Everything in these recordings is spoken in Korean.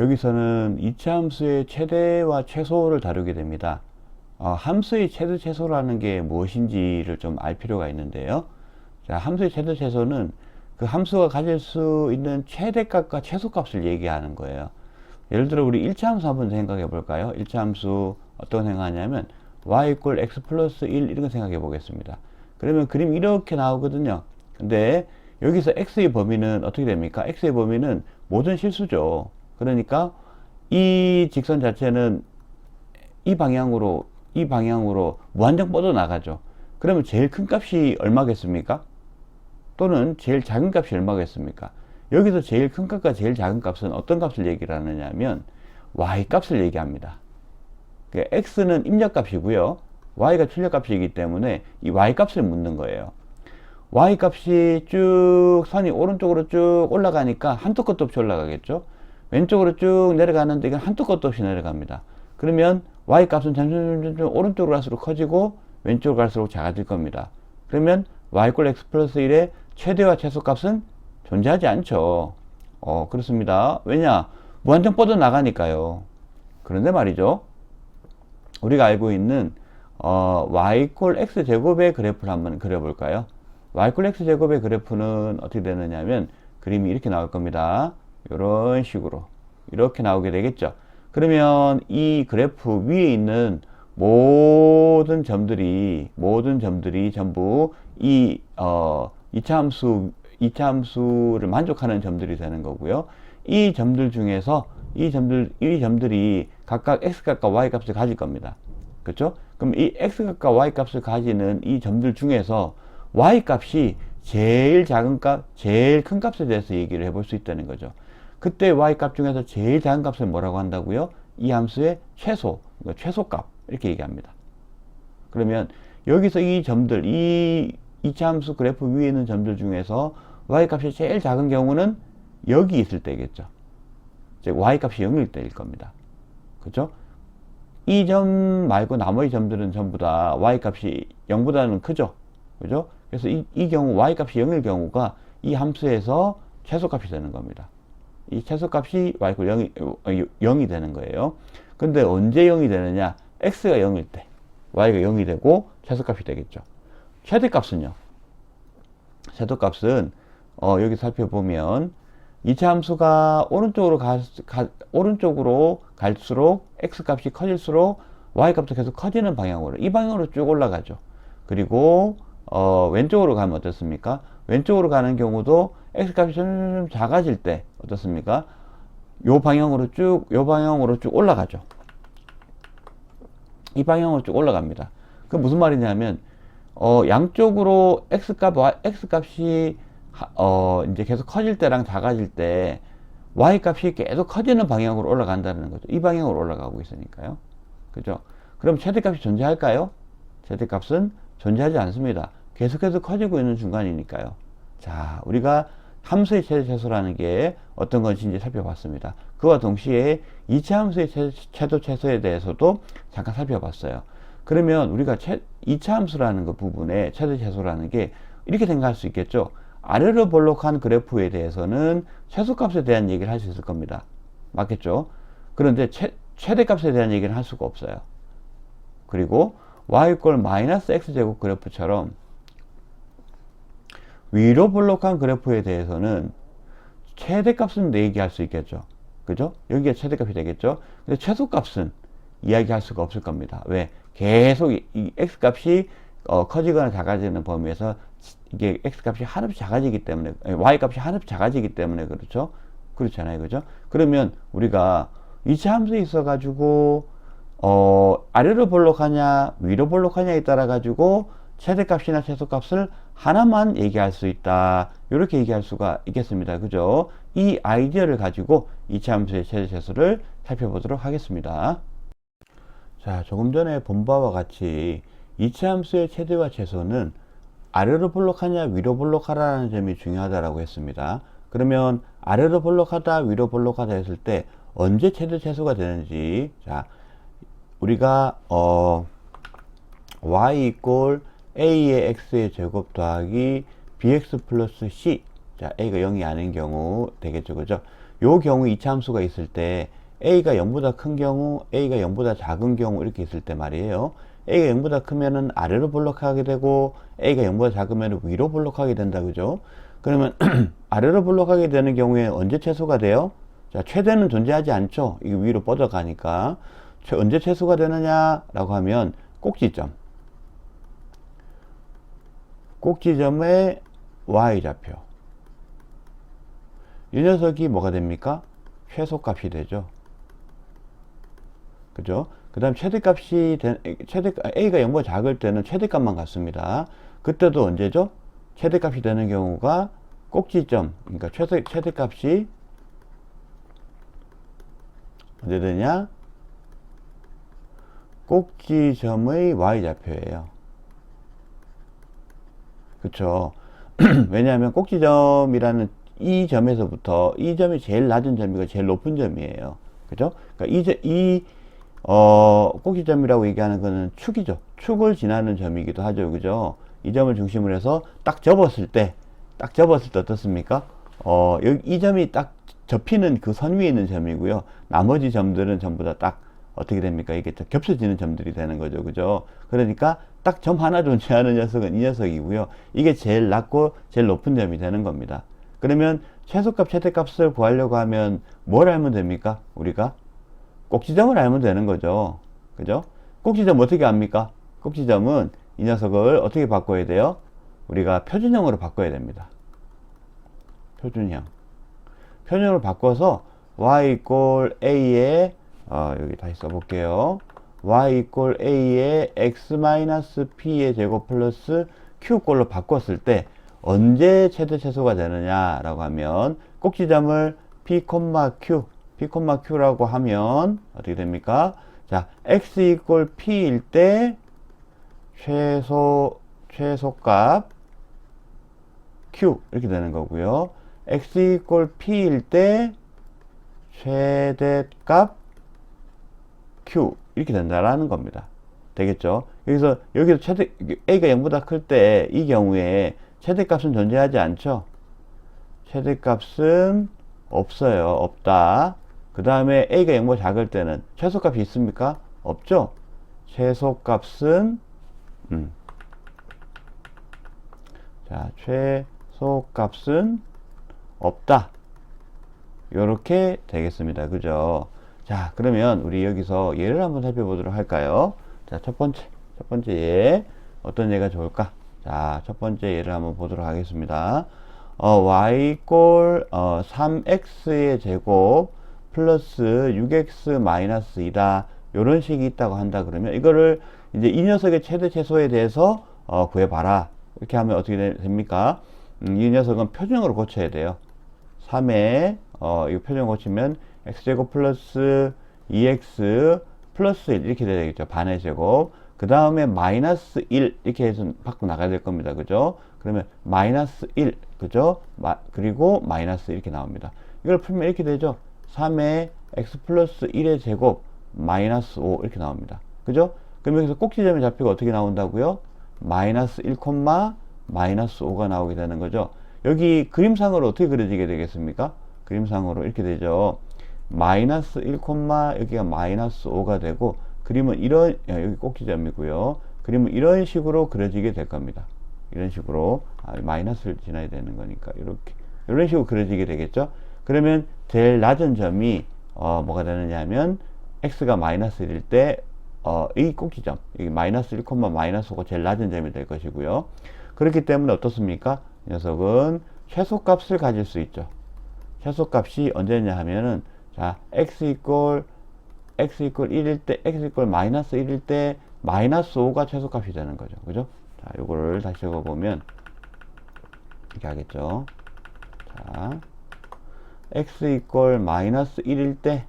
여기서는 이차함수의 최대와 최소를 다루게 됩니다. 함수의 최대 최소라는 게 무엇인지를 좀 알 필요가 있는데요. 자, 함수의 최대 최소는 그 함수가 가질 수 있는 최대값과 최소값을 얘기하는 거예요. 예를 들어 우리 1차 함수 한번 생각해 볼까요? 1차 함수 어떤 거 생각하냐면 y = x 플러스 1 이런 거 생각해 보겠습니다. 그러면 그림 이렇게 나오거든요. 근데 여기서 x의 범위는 어떻게 됩니까? x의 범위는 모든 실수죠. 그러니까 이 직선 자체는 이 방향으로 무한정 뻗어 나가죠. 그러면 제일 큰 값이 얼마겠습니까? 또는 제일 작은 값이 얼마겠습니까? 여기서 제일 큰 값과 제일 작은 값은 어떤 값을 얘기를 하느냐 하면 y 값을 얘기합니다. 그러니까 x는 입력값이고요. y가 출력값이기 때문에 이 y 값을 묻는 거예요. y 값이 쭉 선이 오른쪽으로 쭉 올라가니까 한도 끝도 없이 올라가겠죠. 왼쪽으로 쭉 내려가는데 이건 한도 끝도 없이 내려갑니다. 그러면 y 값은 점점 오른쪽으로 갈수록 커지고 왼쪽으로 갈수록 작아질 겁니다. 그러면 y = x 플러스 1의 최대와 최소 값은 존재하지 않죠. 그렇습니다. 왜냐? 무한정 뻗어 나가니까요. 그런데 말이죠. 우리가 알고 있는 y = x 제곱의 그래프를 한번 그려볼까요? y = x 제곱의 그래프는 어떻게 되느냐면 그림이 이렇게 나올 겁니다. 이런 식으로 이렇게 나오게 되겠죠. 그러면 이 그래프 위에 있는 모든 점들이 전부 이 이차함수를 만족하는 점들이 되는 거고요. 이 점들 중에서 이 점들이 각각 x값과 y값을 가질 겁니다. 그렇죠? 그럼 이 x값과 y값을 가지는 이 점들 중에서 y값이 제일 작은 값, 제일 큰 값에 대해서 얘기를 해볼 수 있다는 거죠. 그때 y값 중에서 제일 작은 값을 뭐라고 한다고요? 이 함수의 최소, 최소값 이렇게 얘기합니다. 그러면 여기서 이 점들, 이 이차함수 그래프 위에 있는 점들 중에서 y값이 제일 작은 경우는 여기 있을 때겠죠. 즉 y값이 0일 때일 겁니다. 그렇죠? 이 점 말고 나머지 점들은 전부 다 y값이 0보다는 크죠. 그죠? 그래서 이 경우 y값이 0일 경우가 이 함수에서 최소값이 되는 겁니다. 이 최소값이 y = 0이 되는 거예요. 근데 언제 0이 되느냐? x가 0일 때 y가 0이 되고 최소값이 되겠죠. 최대값은요? 최대값은 여기 살펴보면 이차 함수가 오른쪽으로 갈수록 x값이 커질수록 y값도 계속 커지는 방향으로 이 방향으로 쭉 올라가죠. 그리고 왼쪽으로 가면 어떻습니까? 왼쪽으로 가는 경우도 x값이 점점 작아질 때 어떻습니까? 요 방향으로 쭉 올라가죠. 이 방향으로 쭉 올라갑니다. 그 무슨 말이냐면 양쪽으로 x값이 이제 계속 커질 때랑 작아질 때 y값이 계속 커지는 방향으로 올라간다는 거죠. 이 방향으로 올라가고 있으니까요. 그죠? 그럼 최대값이 존재할까요? 최대값은 존재하지 않습니다. 계속해서 커지고 있는 중간이니까요. 자, 우리가 함수의 최대 최소라는 게 어떤 것인지 이제 살펴봤습니다. 그와 동시에 이차 함수의 최대 최소에 대해서도 잠깐 살펴봤어요. 그러면 우리가 이차 함수라는 그 부분에 최대 최소라는 게 이렇게 생각할 수 있겠죠. 아래로 볼록한 그래프에 대해서는 최소값에 대한 얘기를 할 수 있을 겁니다. 맞겠죠? 그런데 최대값에 대한 얘기를 할 수가 없어요. 그리고 y = -x제곱 그래프처럼 위로 볼록한 그래프에 대해서는 최대값은 얘기할 수 있겠죠. 그죠? 여기가 최대값이 되겠죠. 근데 최소값은 이야기할 수가 없을 겁니다. 왜? 계속 이 x값이 커지거나 작아지는 범위에서 이게 x값이 한없이 작아지기 때문에 y값이 한없이 작아지기 때문에 그렇죠. 그렇잖아요. 그죠? 그러면 우리가 이차 함수에 있어 가지고 아래로 볼록하냐 위로 볼록하냐에 따라 가지고 최대값이나 최소값을 하나만 얘기할 수 있다. 이렇게 얘기할 수가 있겠습니다. 그죠? 이 아이디어를 가지고 이차 함수의 최대 최소를 살펴보도록 하겠습니다. 자, 조금 전에 본 바와 같이 이차 함수의 최대와 최소는 아래로 볼록하냐 위로 볼록하다는 점이 중요하다고 했습니다. 그러면 아래로 볼록하다 위로 볼록하다 했을 때 언제 최대 최소가 되는지, 자, 우리가 y = a의 x의 제곱 더하기 bx 플러스 c, 자, a가 0이 아닌 경우 되겠죠. 그죠? 요 경우 이차함수가 있을 때 a가 0보다 큰 경우, a가 0보다 작은 경우 이렇게 있을 때 말이에요. a가 0보다 크면은 아래로 볼록하게 되고 a가 0보다 작으면 위로 볼록하게 된다. 그죠? 그러면 아래로 볼록하게 되는 경우에 언제 최소가 돼요? 자, 최대는 존재하지 않죠. 이게 위로 뻗어가니까. 언제 최소가 되느냐라고 하면 꼭지점. 꼭지점의 y좌표. 이 녀석이 뭐가 됩니까? 최소값이 되죠. 그죠? 그 다음 최대값이, a가 0보다 작을 때는 최대값만 같습니다. 그때도 언제죠? 최대값이 되는 경우가 꼭지점, 그러니까 최대값이 언제 되냐? 꼭지점의 y좌표예요. 그쵸? 왜냐하면 꼭지점이라는 이 점에서부터 이 점이 제일 낮은 점이고 제일 높은 점이에요. 그죠? 그러니까 꼭지점이라고 얘기하는 거는 축이죠. 축을 지나는 점이기도 하죠. 그죠? 이 점을 중심으로 해서 딱 접었을 때 어떻습니까? 이 점이 딱 접히는 그 선 위에 있는 점이고요. 나머지 점들은 전부 다 딱 어떻게 됩니까? 이게 겹쳐지는 점들이 되는 거죠. 그죠? 그러니까 딱 점 하나 존재하는 녀석은 이 녀석이고요. 이게 제일 낮고 제일 높은 점이 되는 겁니다. 그러면 최소값, 최대값을 구하려고 하면 뭘 알면 됩니까? 우리가 꼭지점을 알면 되는 거죠. 그죠? 꼭지점 어떻게 압니까? 꼭지점은 이 녀석을 어떻게 바꿔야 돼요? 우리가 표준형으로 바꿔야 됩니다. 표준형으로 바꿔서 y 이꼴 a에 여기 다시 써볼게요. y 이꼴 a에 x 마이너스 p의 제곱 플러스 q꼴로 바꿨을 때 언제 최대 최소가 되느냐라고 하면 꼭지점을 p, q라고 하면 어떻게 됩니까? 자, x 이꼴 p일 때 최소값 q 이렇게 되는 거고요. x 이꼴 p일 때 최대값 q 이렇게 된다라는 겁니다. 되겠죠? 여기서 a가 0보다 클 때 이 경우에 최대값은 존재하지 않죠? 최대값은 없어요. 없다. 그 다음에 a가 0보다 작을 때는 최소값이 있습니까? 없죠? 최소값은 자, 최소값은 없다. 요렇게 되겠습니다. 그죠? 자, 그러면 우리 여기서 예를 한번 살펴보도록 할까요? 자, 첫 번째 예. 어떤 예가 좋을까? 자, 첫 번째 예를 한번 보도록 하겠습니다. y 꼴 3x의 제곱 플러스 6x 마이너스 2다. 요런 식이 있다고 한다 그러면 이거를 이제 이 녀석의 최대 최소에 대해서 구해봐라. 이렇게 하면 어떻게 됩니까? 이 녀석은 표준형으로 고쳐야 돼요. 3에 이 표준형 고치면 x제곱 플러스 2x 플러스 1 이렇게 되겠죠. 반의 제곱. 그 다음에 마이너스 1 이렇게 해서 밖으로 나가야 될 겁니다. 그죠? 그러면 마이너스 1 그죠? 그리고 마이너스 이렇게 나옵니다. 이걸 풀면 이렇게 되죠. 3에 x 플러스 1의 제곱 마이너스 5 이렇게 나옵니다. 그죠? 그럼 여기서 꼭지점의 좌표가 어떻게 나온다고요? 마이너스 1, 마이너스 5가 나오게 되는 거죠. 여기 그림상으로 어떻게 그려지게 되겠습니까? 그림상으로 이렇게 되죠. 마이너스 1, 여기가 마이너스 5가 되고 그림은 여기 꼭지점이고요. 그림은 이런 식으로 그려지게 될 겁니다. 이런 식으로 마이너스를 지나야 되는 거니까 이런 식으로 그려지게 되겠죠. 그러면 제일 낮은 점이 뭐가 되느냐 하면 x가 마이너스 1일 때 이 꼭지점 여기 마이너스 1, 마이너스 5가 제일 낮은 점이 될 것이고요. 그렇기 때문에 어떻습니까? 이 녀석은 최소값을 가질 수 있죠. 최소값이 언제냐 하면은 자 x 이꼴 1일 때 x 이꼴 마이너스 1일 때 마이너스 5가 최소값이 되는 거죠. 그죠? 자, 요거를 다시 적어보면 이렇게 하겠죠. 자, x 이꼴 마이너스 1일 때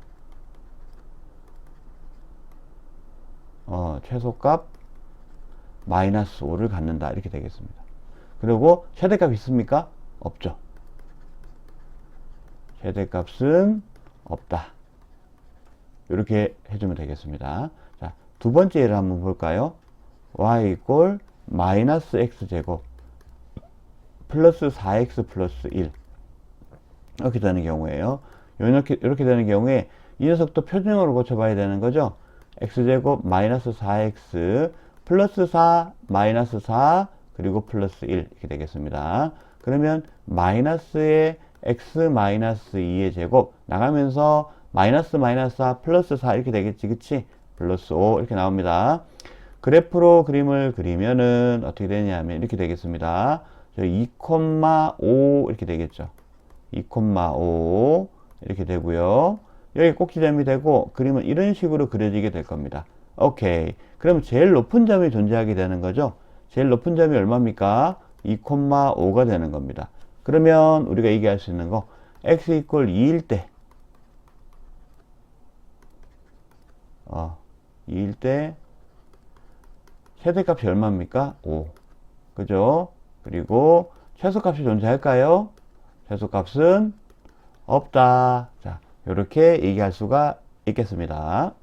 최소값 마이너스 5를 갖는다. 이렇게 되겠습니다. 그리고 최대값 있습니까? 없죠. 최대값은 없다. 이렇게 해주면 되겠습니다. 자, 두 번째 예를 한번 볼까요? y 이꼴 마이너스 x제곱 플러스 4x 플러스 1 이렇게 되는 경우에요. 이렇게 되는 경우에 이 녀석도 표준형으로 고쳐봐야 되는 거죠. x제곱 마이너스 4x 플러스 4 마이너스 4 그리고 플러스 1 이렇게 되겠습니다. 그러면 마이너스의 x 마이너스 2의 제곱 나가면서 마이너스 마이너스 4 플러스 4 이렇게 되겠지, 그치? 플러스 5 이렇게 나옵니다. 그래프로 그림을 그리면은 어떻게 되냐면 이렇게 되겠습니다. 2,5 이렇게 되겠죠. 2,5 이렇게 되고요. 여기 꼭지점이 되고 그림은 이런 식으로 그려지게 될 겁니다. 오케이. 그럼 제일 높은 점이 존재하게 되는 거죠. 제일 높은 점이 얼마입니까? 2,5가 되는 겁니다. 그러면 우리가 얘기할 수 있는 거 x 이퀄 2일 때 2일 때 최대값이 얼마입니까? 5. 그죠? 그리고 최소값이 존재할까요? 최소값은 없다. 자, 이렇게 얘기할 수가 있겠습니다.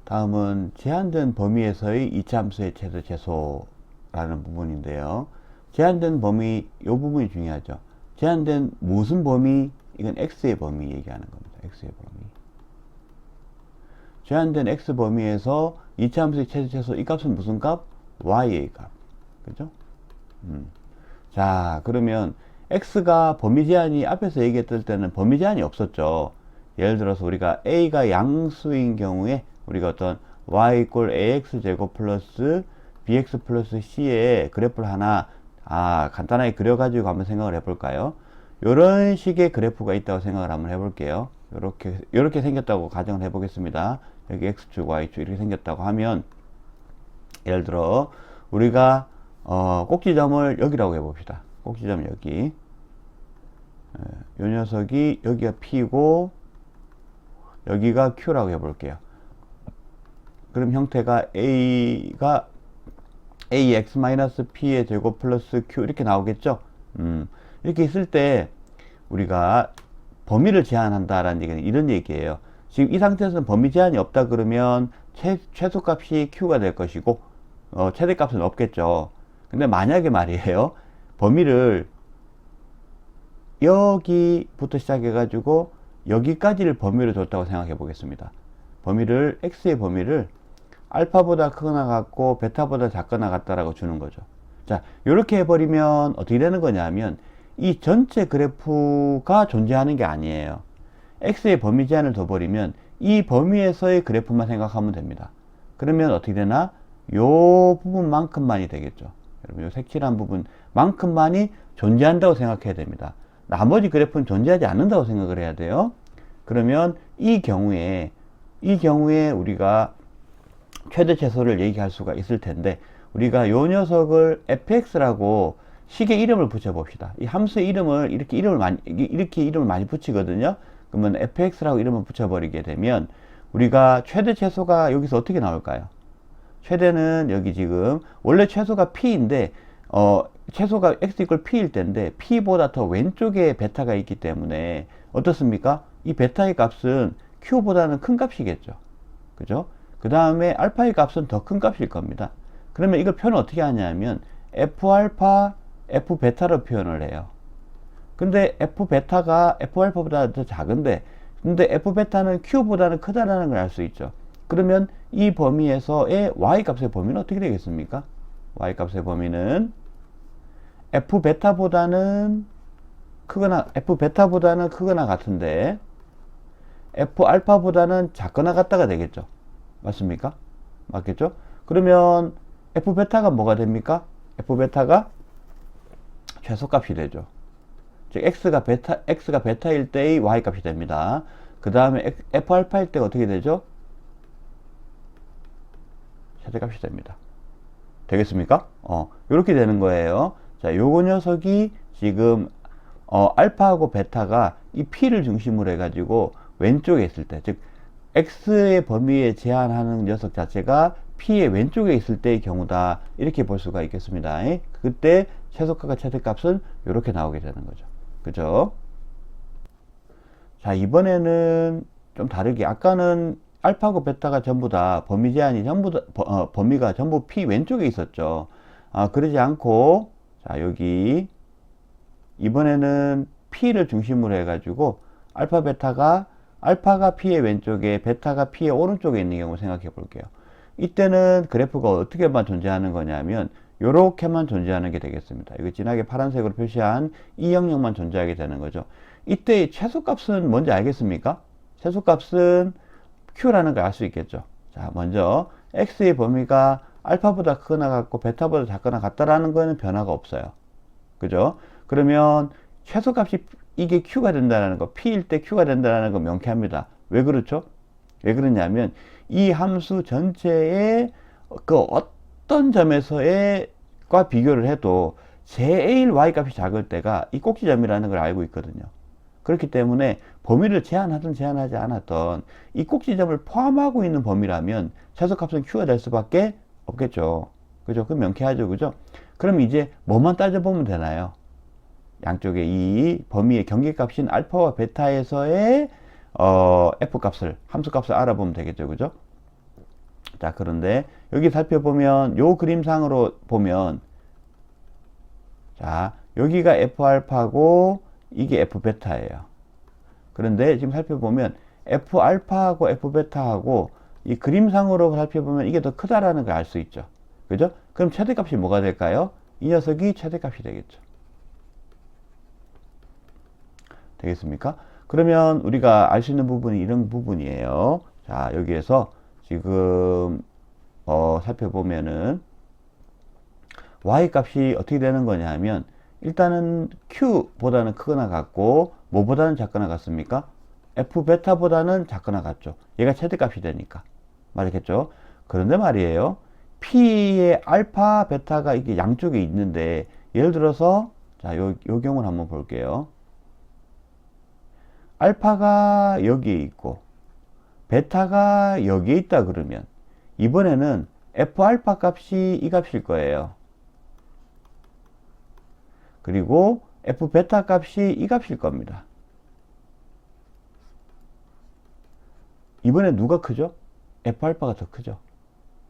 다음은 제한된 범위에서의 이차함수의 최대 최소라는 부분인데요. 제한된 범위, 이 부분이 중요하죠. 제한된 무슨 범위? 이건 x의 범위 얘기하는 겁니다. x의 범위. 제한된 x 범위에서 이차함수의 최대 최소, 이 값은 무슨 값? y의 값. 그죠? 자, 그러면 x가 범위 제한이 앞에서 얘기했을 때는 범위 제한이 없었죠. 예를 들어서 우리가 a가 양수인 경우에 우리가 어떤 y 이퀄 ax 제곱 플러스 bx 플러스 c의 그래프를 하나 간단하게 그려가지고 한번 생각을 해볼까요? 이런 식의 그래프가 있다고 생각을 한번 해볼게요. 이렇게 생겼다고 가정을 해보겠습니다. 여기 x축, y축 이렇게 생겼다고 하면 예를 들어 우리가 꼭지점을 여기라고 해봅시다. 꼭지점 여기. 요 녀석이 여기가 P고 여기가 Q라고 해볼게요. 그럼 형태가 A가 AX-P의 제곱 플러스 Q 이렇게 나오겠죠? 이렇게 있을 때 우리가 범위를 제한한다라는 얘기는 이런 얘기예요. 지금 이 상태에서는 범위 제한이 없다 그러면 최소값이 Q가 될 것이고 최대값은 없겠죠. 근데 만약에 말이에요. 범위를 여기부터 시작해가지고 여기까지를 범위로 줬다고 생각해 보겠습니다. 범위를 x의 범위를 알파보다 크거나 같고 베타보다 작거나 같다라고 주는 거죠. 자, 이렇게 해버리면 어떻게 되는 거냐면 이 전체 그래프가 존재하는 게 아니에요. x의 범위 제한을 둬버리면 이 범위에서의 그래프만 생각하면 됩니다. 그러면 어떻게 되나? 요 부분만큼만이 되겠죠. 여러분, 요 색칠한 부분만큼만이 존재한다고 생각해야 됩니다. 나머지 그래프는 존재하지 않는다고 생각을 해야 돼요. 그러면 이 경우에 우리가 최대 최소를 얘기할 수가 있을 텐데 우리가 요 녀석을 fx라고 식의 이름을 붙여 봅시다. 이 함수의 이름을 이렇게 이름을 많이 붙이거든요. 그러면 fx라고 이름을 붙여 버리게 되면 우리가 최대 최소가 여기서 어떻게 나올까요? 최대는 여기 지금 원래 최소가 p인데 최소가 x 이퀄 p일 텐데 p보다 더 왼쪽에 베타가 있기 때문에 어떻습니까? 이 베타의 값은 q보다는 큰 값이겠죠. 그죠? 그 다음에 알파의 값은 더 큰 값일 겁니다. 그러면 이걸 표현 어떻게 하냐면 f알파, f베타로 표현을 해요. 근데 f베타가 f알파보다 더 작은데 근데 f베타는 q보다는 크다라는 걸 알 수 있죠. 그러면 이 범위에서의 y값의 범위는 어떻게 되겠습니까? y값의 범위는 f베타보다는 크거나 같은데 f알파보다는 작거나 같다가 되겠죠. 맞습니까? 맞겠죠? 그러면 f베타가 뭐가 됩니까? f베타가 최소값이 되죠. 즉 x가 베타일 때의 y값이 됩니다. 그 다음에 f알파일 때가 어떻게 되죠? 최대값이 됩니다. 되겠습니까? 이렇게 되는 거예요. 자, 요거 녀석이 지금 알파하고 베타가 이 p를 중심으로 해가지고 왼쪽에 있을 때, 즉 x의 범위에 제한하는 녀석 자체가 p의 왼쪽에 있을 때의 경우다. 이렇게 볼 수가 있겠습니다. 그때 최소값과 최대값은 이렇게 나오게 되는 거죠. 그죠? 자, 이번에는 좀 다르게 아까는 알파고 베타가 전부 다 범위 제한이 범위가 전부 p 왼쪽에 있었죠. 그러지 않고 자, 여기 이번에는 p를 중심으로 해가지고 알파 베타가 알파가 P의 왼쪽에 베타가 P의 오른쪽에 있는 경우 생각해 볼게요. 이때는 그래프가 어떻게만 존재하는 거냐면 요렇게만 존재하는 게 되겠습니다. 이거 진하게 파란색으로 표시한 이 영역만 존재하게 되는 거죠. 이때 최소값은 뭔지 알겠습니까? 최소값은 Q라는 걸 알 수 있겠죠. 자, 먼저 X의 범위가 알파보다 크거나 같고 베타보다 작거나 같다라는 거는 변화가 없어요. 그죠? 그러면 최소값이 이게 Q가 된다는 거, P일 때 Q가 된다는 거 명쾌합니다. 왜 그렇죠? 왜 그러냐면 이 함수 전체의 그 어떤 점에서의 과 비교를 해도 제일 y 값이 작을 때가 이 꼭지점이라는 걸 알고 있거든요. 그렇기 때문에 범위를 제한하든 제한하지 않았던 이 꼭지점을 포함하고 있는 범위라면 최소값은 Q가 될 수밖에 없겠죠. 그죠? 그 명쾌하죠. 그죠? 그럼 이제 뭐만 따져보면 되나요? 양쪽에 이 범위의 경계값인 알파와 베타에서의 F값을, 함수값을 알아보면 되겠죠. 그죠? 자, 그런데 여기 살펴보면 요 그림상으로 보면 자, 여기가 F알파고 이게 F베타예요. 그런데 지금 살펴보면 F알파하고 F베타하고 이 그림상으로 살펴보면 이게 더 크다라는 걸 알 수 있죠. 그죠? 그럼 최대값이 뭐가 될까요? 이 녀석이 최대값이 되겠죠. 되겠습니까? 그러면 우리가 알 수 있는 부분이 이런 부분이에요. 자, 여기에서 지금 살펴보면은 y 값이 어떻게 되는 거냐 하면 일단은 q보다는 크거나 같고 뭐보다는 작거나 같습니까? f 베타보다는 작거나 같죠. 얘가 최대값이 되니까 맞겠죠? 그런데 말이에요. p의 알파 베타가 이게 양쪽에 있는데 예를 들어서 자, 요 경우를 한번 볼게요. 알파가 여기에 있고 베타가 여기에 있다 그러면 이번에는 F알파 값이 이 값일 거예요. 그리고 F베타 값이 이 값일 겁니다. 이번에 누가 크죠? F알파가 더 크죠.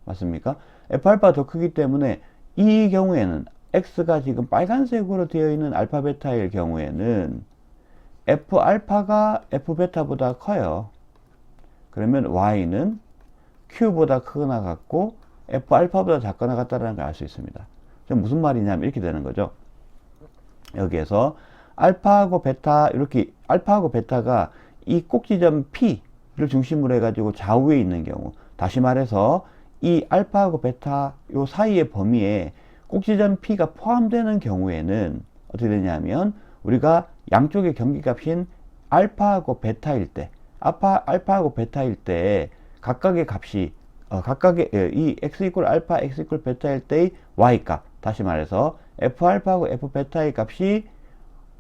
맞습니까? F알파가 더 크기 때문에 이 경우에는 X가 지금 빨간색으로 되어 있는 알파 베타일 경우에는 F알파가 F베타보다 커요. 그러면 Y는 Q보다 크거나 같고 F알파보다 작거나 같다는 걸 알 수 있습니다. 무슨 말이냐면 이렇게 되는 거죠. 여기에서 알파하고 베타 이렇게 알파하고 베타가 이 꼭지점 P를 중심으로 해가지고 좌우에 있는 경우 다시 말해서 이 알파하고 베타 요 사이의 범위에 꼭지점 P가 포함되는 경우에는 어떻게 되냐면 우리가 양쪽의 경계값인 알파하고 베타일 때 알파하고 베타일 때 각각의 값이 각각의 이 x 이퀄 알파 x 이퀄 베타일 때의 y 값 다시 말해서 f 알파하고 f 베타의 값이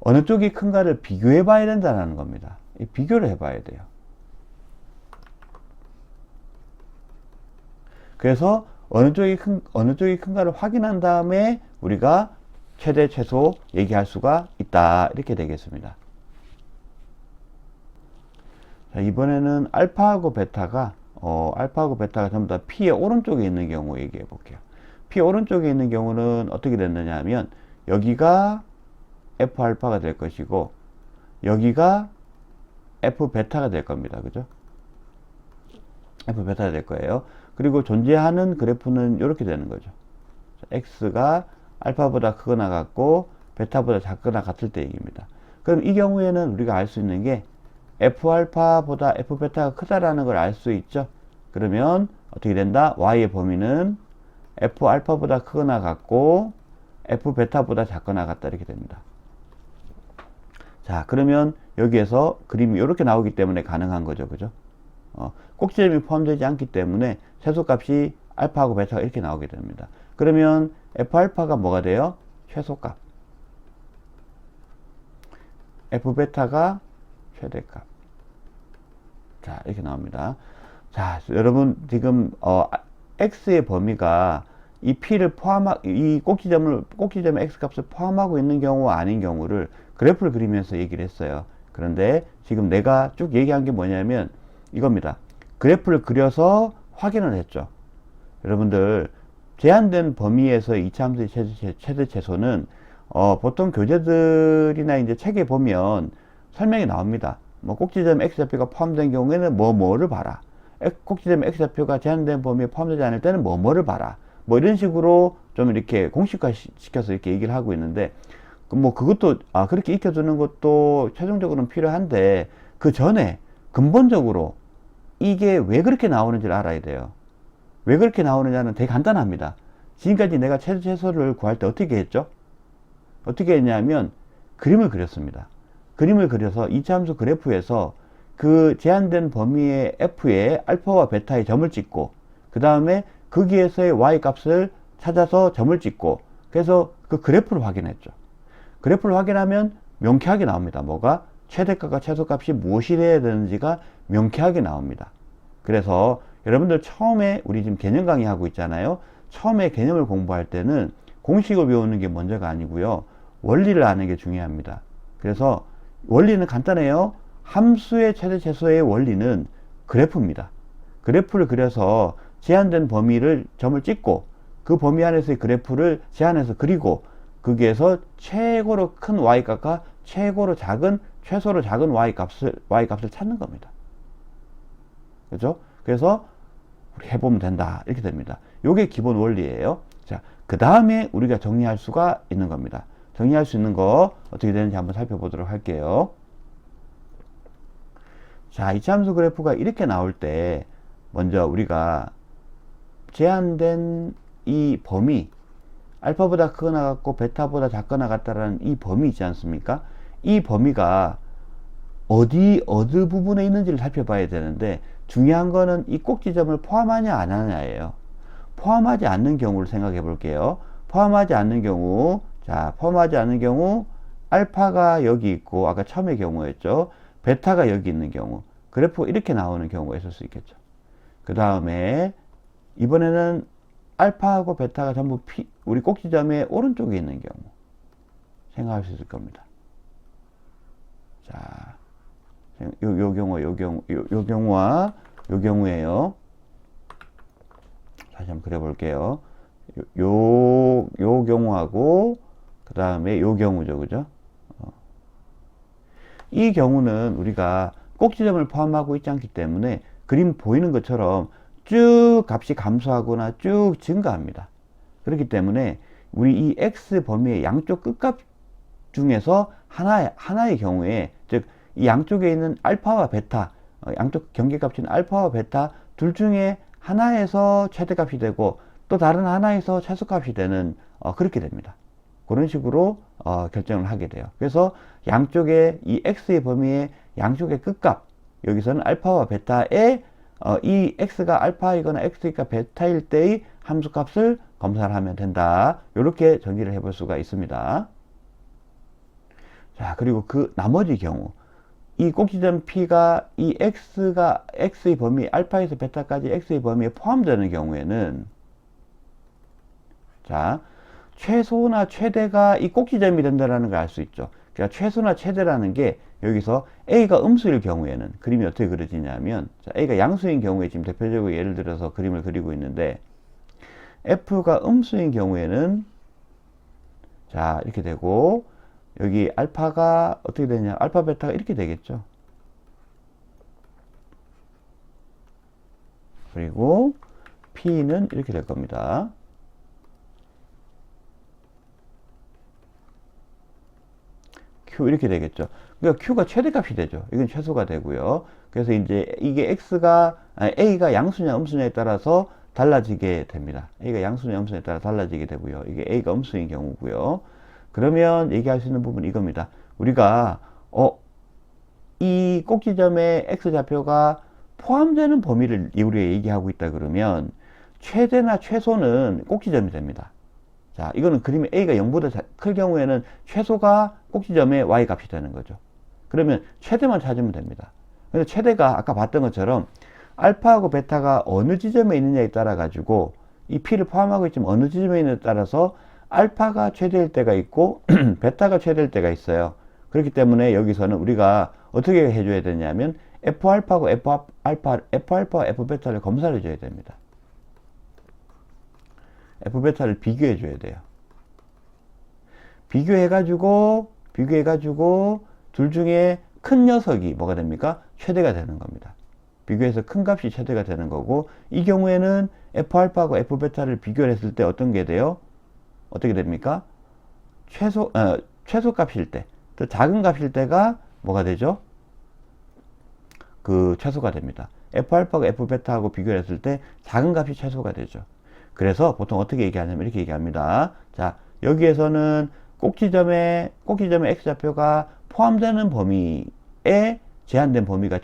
어느 쪽이 큰가를 비교해 봐야 된다는 겁니다. 비교를 해 봐야 돼요. 그래서 어느 쪽이 큰가를 확인한 다음에 우리가 최대 최소 얘기할 수가 있다 이렇게 되겠습니다. 자, 이번에는 알파하고 베타가 전부 다 P의 오른쪽에 있는 경우 얘기해 볼게요. P의 오른쪽에 있는 경우는 어떻게 됐느냐 하면 여기가 F알파가 될 것이고 여기가 F베타가 될 겁니다. 그죠? F베타가 될 거예요. 그리고 존재하는 그래프는 이렇게 되는 거죠. X가 알파보다 크거나 같고 베타보다 작거나 같을 때 얘기입니다. 그럼 이 경우에는 우리가 알 수 있는 게 F알파보다 F베타가 크다라는 걸 알 수 있죠. 그러면 어떻게 된다? Y의 범위는 F알파보다 크거나 같고 F베타보다 작거나 같다 이렇게 됩니다. 자, 그러면 여기에서 그림이 이렇게 나오기 때문에 가능한 거죠. 그죠? 꼭지점이 포함되지 않기 때문에 최소값이 알파하고 베타가 이렇게 나오게 됩니다. 그러면 F알파가 뭐가 돼요? 최소값. F베타가 최대값. 자, 이렇게 나옵니다. 자, 여러분 지금 x의 범위가 이 p를 이 꼭지점 x 값을 포함하고 있는 경우와 아닌 경우를 그래프를 그리면서 얘기를 했어요. 그런데 지금 내가 쭉 얘기한 게 뭐냐면 이겁니다. 그래프를 그려서 확인을 했죠. 여러분들 제한된 범위에서 이차함수의 최대 최소는 보통 교재들이나 이제 책에 보면 설명이 나옵니다. 뭐 꼭지점 x좌표가 포함된 경우에는 뭐뭐를 봐라. 꼭지점 x좌표가 제한된 범위에 포함되지 않을 때는 뭐뭐를 봐라. 뭐 이런 식으로 좀 이렇게 공식화 시켜서 이렇게 얘기를 하고 있는데, 뭐 그것도 그렇게 익혀두는 것도 최종적으로는 필요한데, 그 전에 근본적으로 이게 왜 그렇게 나오는지를 알아야 돼요. 왜 그렇게 나오느냐는 되게 간단합니다. 지금까지 내가 최대 최소를 구할 때 어떻게 했죠? 어떻게 했냐면 그림을 그렸습니다. 그림을 그려서 이차함수 그래프에서 그 제한된 범위의 f에 알파와 베타의 점을 찍고, 그 다음에 거기에서의 y 값을 찾아서 점을 찍고, 그래서 그 그래프를 확인했죠. 그래프를 확인하면 명쾌하게 나옵니다. 뭐가? 최대값과 최소값이 무엇이 돼야 되는지가 명쾌하게 나옵니다. 그래서 여러분들 처음에 우리 지금 개념 강의하고 있잖아요. 처음에 개념을 공부할 때는 공식을 외우는 게 먼저가 아니고요. 원리를 아는 게 중요합니다. 그래서 원리는 간단해요. 함수의 최대 최소의 원리는 그래프입니다. 그래프를 그려서 제한된 범위를 점을 찍고, 그 범위 안에서의 그래프를 제한해서 그리고, 거기에서 최고로 큰 y값과 최고로 작은, 최소로 작은 y값을 찾는 겁니다. 그죠? 그래서 우리 해보면 된다. 이렇게 됩니다. 요게 기본 원리예요. 자, 그 다음에 우리가 정리할 수가 있는 겁니다. 정리할 수 있는 거 어떻게 되는지 한번 살펴보도록 할게요. 자, 이차함수 그래프가 이렇게 나올 때 먼저 우리가 제한된 이 범위, 알파보다 크거나 같고 베타보다 작거나 같다라는 이 범위 있지 않습니까? 이 범위가 어느 부분에 있는지를 살펴봐야 되는데, 중요한 거는 이 꼭지점을 포함하냐 안 하냐예요. 포함하지 않는 경우를 생각해 볼게요. 포함하지 않는 경우, 자, 포함하지 않는 경우 알파가 여기 있고, 아까 처음의 경우였죠. 베타가 여기 있는 경우, 그래프 이렇게 나오는 경우가 있을 수 있겠죠. 그 다음에 이번에는 알파하고 베타가 전부 우리 꼭지점의 오른쪽에 있는 경우 생각할 수 있을 겁니다. 자, 요 경우와 요 경우에요. 다시 한번 그려볼게요. 요 경우하고 그 다음에 요 경우죠, 그죠? 이 경우는 우리가 꼭지점을 포함하고 있지 않기 때문에 그림 보이는 것처럼 쭉 값이 감소하거나 쭉 증가합니다. 그렇기 때문에 우리 이 x 범위의 양쪽 끝값 중에서 하나의 경우에, 즉 이 양쪽에 있는 알파와 베타, 양쪽 경계값인 알파와 베타 둘 중에 하나에서 최대값이 되고 또 다른 하나에서 최소값이 되는, 그렇게 됩니다. 그런 식으로 결정을 하게 돼요. 그래서 양쪽의 이 x의 범위의 양쪽의 끝값, 여기서는 알파와 베타의 이 x가 알파이거나 x가 베타일 때의 함수값을 검사를 하면 된다. 이렇게 정리를 해볼 수가 있습니다. 자, 그리고 그 나머지 경우, 이 꼭지점 P가 이 x의 범위, 알파에서 베타까지 x의 범위에 포함되는 경우에는, 자, 최소나 최대가 이 꼭지점이 된다는 걸 알 수 있죠. 그러니까 최소나 최대라는 게 여기서 A가 음수일 경우에는 그림이 어떻게 그려지냐면, 자, A가 양수인 경우에 지금 대표적으로 예를 들어서 그림을 그리고 있는데, F가 음수인 경우에는 자, 이렇게 되고, 여기 알파가 어떻게 되냐, 알파 베타가 이렇게 되겠죠. 그리고 P는 이렇게 될 겁니다. Q 이렇게 되겠죠. 그러니까 Q가 최대값이 되죠. 이건 최소가 되고요. 그래서 이제 이게 A가 양수냐 음수냐에 따라서 달라지게 됩니다. A가 양수냐 음수냐에 따라 달라지게 되고요. 이게 A가 음수인 경우고요. 그러면 얘기할 수 있는 부분은 이겁니다. 우리가 이 꼭지점의 X좌표가 포함되는 범위를 우리가 얘기하고 있다 그러면 최대나 최소는 꼭지점이 됩니다. 자, 이거는 그림이 A가 0보다 클 경우에는 최소가 꼭지점의 Y값이 되는 거죠. 그러면 최대만 찾으면 됩니다. 근데 최대가 아까 봤던 것처럼 알파하고 베타가 어느 지점에 있느냐에 따라 가지고 이 P를 포함하고 있지만 어느 지점에 있느냐에 따라서 알파가 최대일 때가 있고 베타가 최대일 때가 있어요. 그렇기 때문에 여기서는 우리가 어떻게 해줘야 되냐면 F알파하고 F알파와 F베타를 검사를 해줘야 됩니다. F베타를 비교해 줘야 돼요. 비교해가지고 둘 중에 큰 녀석이 뭐가 됩니까? 최대가 되는 겁니다. 비교해서 큰 값이 최대가 되는 거고, 이 경우에는 F알파하고 F베타를 비교를 했을 때 어떤 게 돼요? 어떻게 됩니까? 최소값일 때, 또 작은 값일 때가 뭐가 되죠? 그 최소가 됩니다. F알파가 F베타하고 비교를 했을 때 작은 값이 최소가 되죠. 그래서 보통 어떻게 얘기하냐면 이렇게 얘기합니다. 자, 여기에서는 꼭지점에 X좌표가 포함되는 범위에 제한된 범위가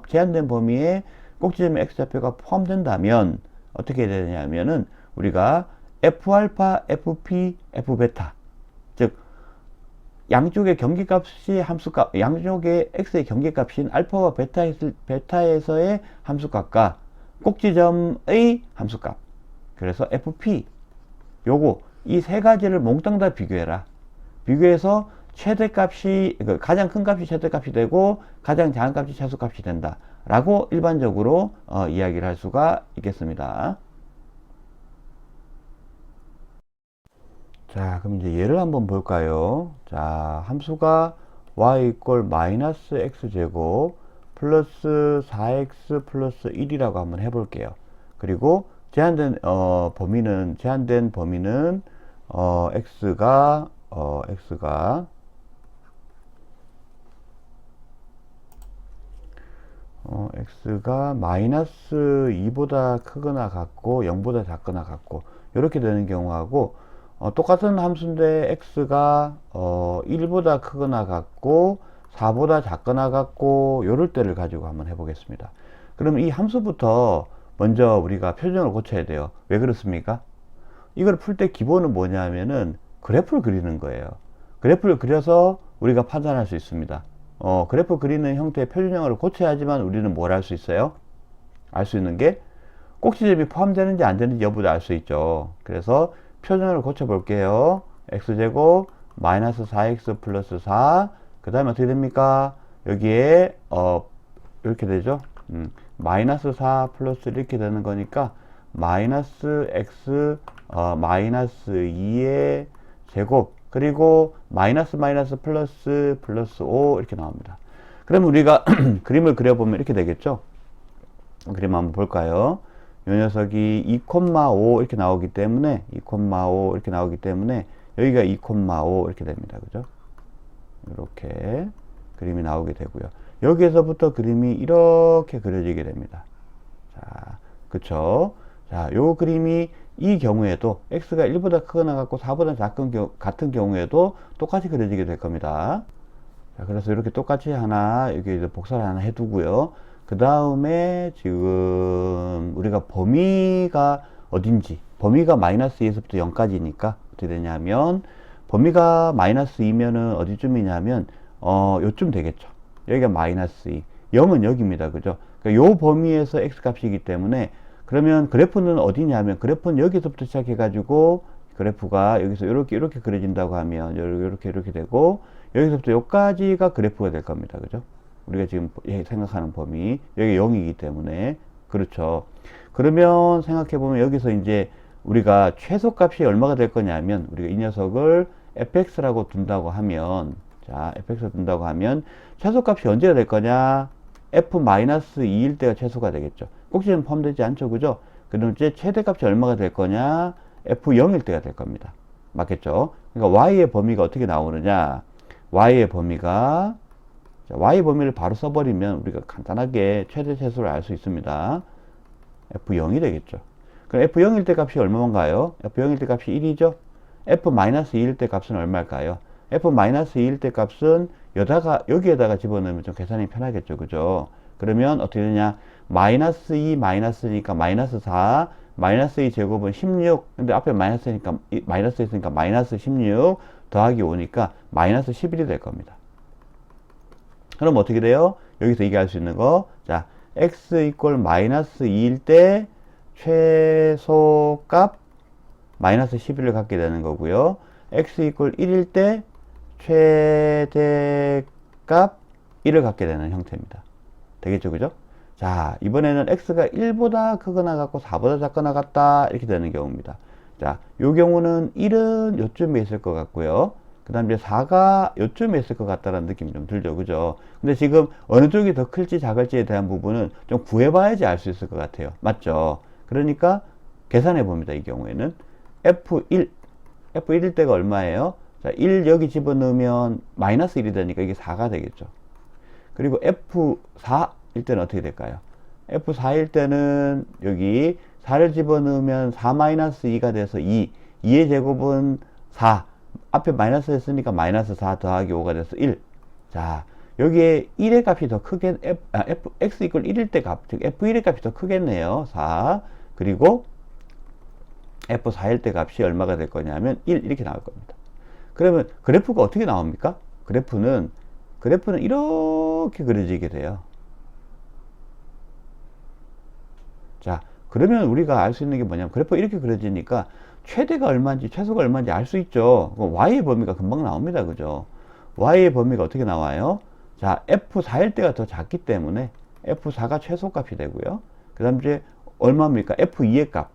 제한된 범위에 꼭지점에 X좌표가 포함된다면 어떻게 해야 되냐면은 우리가 F알파, FP, F베타, 즉 양쪽의 경계값이 함수값, 양쪽의 x의 경계값인 알파와 베타에서의 함수값과 꼭지점의 함수값. 그래서 fp, 요거 이 세 가지를 몽땅 다 비교해라. 비교해서 최대값이, 가장 큰 값이 최대값이 되고 가장 작은 값이 최소값이 된다 라고 일반적으로 이야기를 할 수가 있겠습니다. 자, 그럼 이제 얘를 한번 볼까요? 자, 함수가 y 이꼴 마이너스 x제곱 플러스 4x 플러스 1이라고 한번 해볼게요. 그리고 제한된 범위는 x가 마이너스 2보다 크거나 같고 0보다 작거나 같고 이렇게 되는 경우하고, 똑같은 함수인데 x가 1보다 크거나 같고 4보다 작거나 같고 요럴 때를 가지고 한번 해보겠습니다. 그럼 이 함수부터 먼저 우리가 표준을 고쳐야 돼요. 왜 그렇습니까? 이걸 풀 때 기본은 뭐냐 하면은 그래프를 그리는 거예요. 그래프를 그려서 우리가 판단할 수 있습니다. 그래프 그리는 형태의 표준형을 고쳐야지만 우리는 뭘 할 수 있어요? 알 수 있는 게 꼭지점이 포함되는지 안 되는지 여부를 알 수 있죠. 그래서 표준을 고쳐 볼게요. x제곱 마이너스 4x 플러스 4, 그 다음에 어떻게 됩니까? 여기에 이렇게 되죠. 마이너스 4 플러스 이렇게 되는 거니까 마이너스 x 마이너스 2의 제곱, 그리고 마이너스 플러스 5 이렇게 나옵니다. 그럼 우리가 그림을 그려보면 이렇게 되겠죠. 그림 한번 볼까요? 이 녀석이 2,5 이렇게 나오기 때문에 2,5 이렇게 나오기 때문에 여기가 2,5 이렇게 됩니다. 그죠? 이렇게 그림이 나오게 되고요. 여기에서부터 그림이 이렇게 그려지게 됩니다. 자, 그쵸? 자, 요 그림이 이 경우에도 x가 1보다 크거나 같고 4보다 같은 경우에도 똑같이 그려지게 될 겁니다. 자, 그래서 이렇게 똑같이 하나 여기 복사를 하나 해두고요. 그 다음에 지금 우리가 범위가 어딘지, 범위가 마이너스 2에서부터 0까지니까 어떻게 되냐면 범위가 마이너스 2면은 어디쯤이냐면 요쯤 되겠죠. 여기가 마이너스 2, 0은 여기입니다. 그죠? 그러니까 요 범위에서 x 값이기 때문에, 그러면 그래프는 어디냐면 그래프는 여기서부터 시작해 가지고 그래프가 여기서 이렇게 그려진다고 하면 이렇게 되고 여기서부터 여기까지가 그래프가 될 겁니다. 그죠? 우리가 지금 생각하는 범위 여기 0이기 때문에. 그렇죠. 그러면 생각해 보면 여기서 이제 우리가 최소값이 얼마가 될 거냐면, 우리가 이 녀석을 fx라고 둔다고 하면, 자, fx를 둔다고 하면 최소값이 언제가 될 거냐? f-2일 때가 최소가 되겠죠. 꼭지점 포함되지 않죠. 그죠? 그럼 이제 최대값이 얼마가 될 거냐? f0일 때가 될 겁니다. 맞겠죠? 그러니까 y의 범위가 어떻게 나오느냐? y의 범위가, 자, y 범위를 바로 써버리면 우리가 간단하게 최대 최소를 알 수 있습니다. f0이 되겠죠. 그럼 f0일 때 값이 얼마인가요? f0일 때 값이 1이죠. f-2일 때 값은 얼마일까요? f-2일 때 값은 여기에다가 집어넣으면 좀 계산이 편하겠죠. 그죠? 그러면 어떻게 되냐? 마이너스 2 마이너스니까 마이너스 4, 마이너스 2 제곱은 16, 근데 앞에 마이너스 있으니까 마이너스 16 더하기 5니까 마이너스 11이 될 겁니다. 그럼 어떻게 돼요? 여기서 이게 할 수 있는 거, 자, x 이꼴 마이너스 2일 때 최소값 마이너스 11을 갖게 되는 거고요. x 이꼴 1일 때 최대값 1을 갖게 되는 형태입니다. 되겠죠? 그죠? 자, 이번에는 x가 1보다 크거나 같고 4보다 작거나 같다 이렇게 되는 경우입니다. 자, 요 경우는 1은 요쯤에 있을 것 같고요. 그 다음 이제 4가 요쯤에 있을 것 같다라는 느낌이 좀 들죠. 그죠? 근데 지금 어느 쪽이 더 클지 작을지에 대한 부분은 좀 구해봐야지 알 수 있을 것 같아요. 맞죠? 그러니까 계산해 봅니다. 이 경우에는 F1일 때가 얼마예요? 자, 1 여기 집어넣으면 마이너스 1이 되니까 이게 4가 되겠죠. 그리고 F4일 때는 어떻게 될까요? F4일 때는 여기 4를 집어넣으면 4-2가 돼서 2의 제곱은 4. 앞에 마이너스 했으니까 마이너스 4 더하기 5가 돼서 1. 자, 여기에 1의 값이 더 크게, x 이퀄 1일 때 값, 즉 F1의 값이 더 크겠네요. 4. 그리고 F4일 때 값이 얼마가 될 거냐면 1 이렇게 나올 겁니다. 그러면 그래프가 어떻게 나옵니까? 그래프는 이렇게 그려지게 돼요. 자, 그러면 우리가 알 수 있는 게 뭐냐면 그래프가 이렇게 그려지니까 최대가 얼마인지 최소가 얼마인지 알 수 있죠. y의 범위가 금방 나옵니다. 그죠? y의 범위가 어떻게 나와요? 자, F4일 때가 더 작기 때문에 F4가 최소값이 되고요. 그 다음 이제 얼마입니까? F2의 값.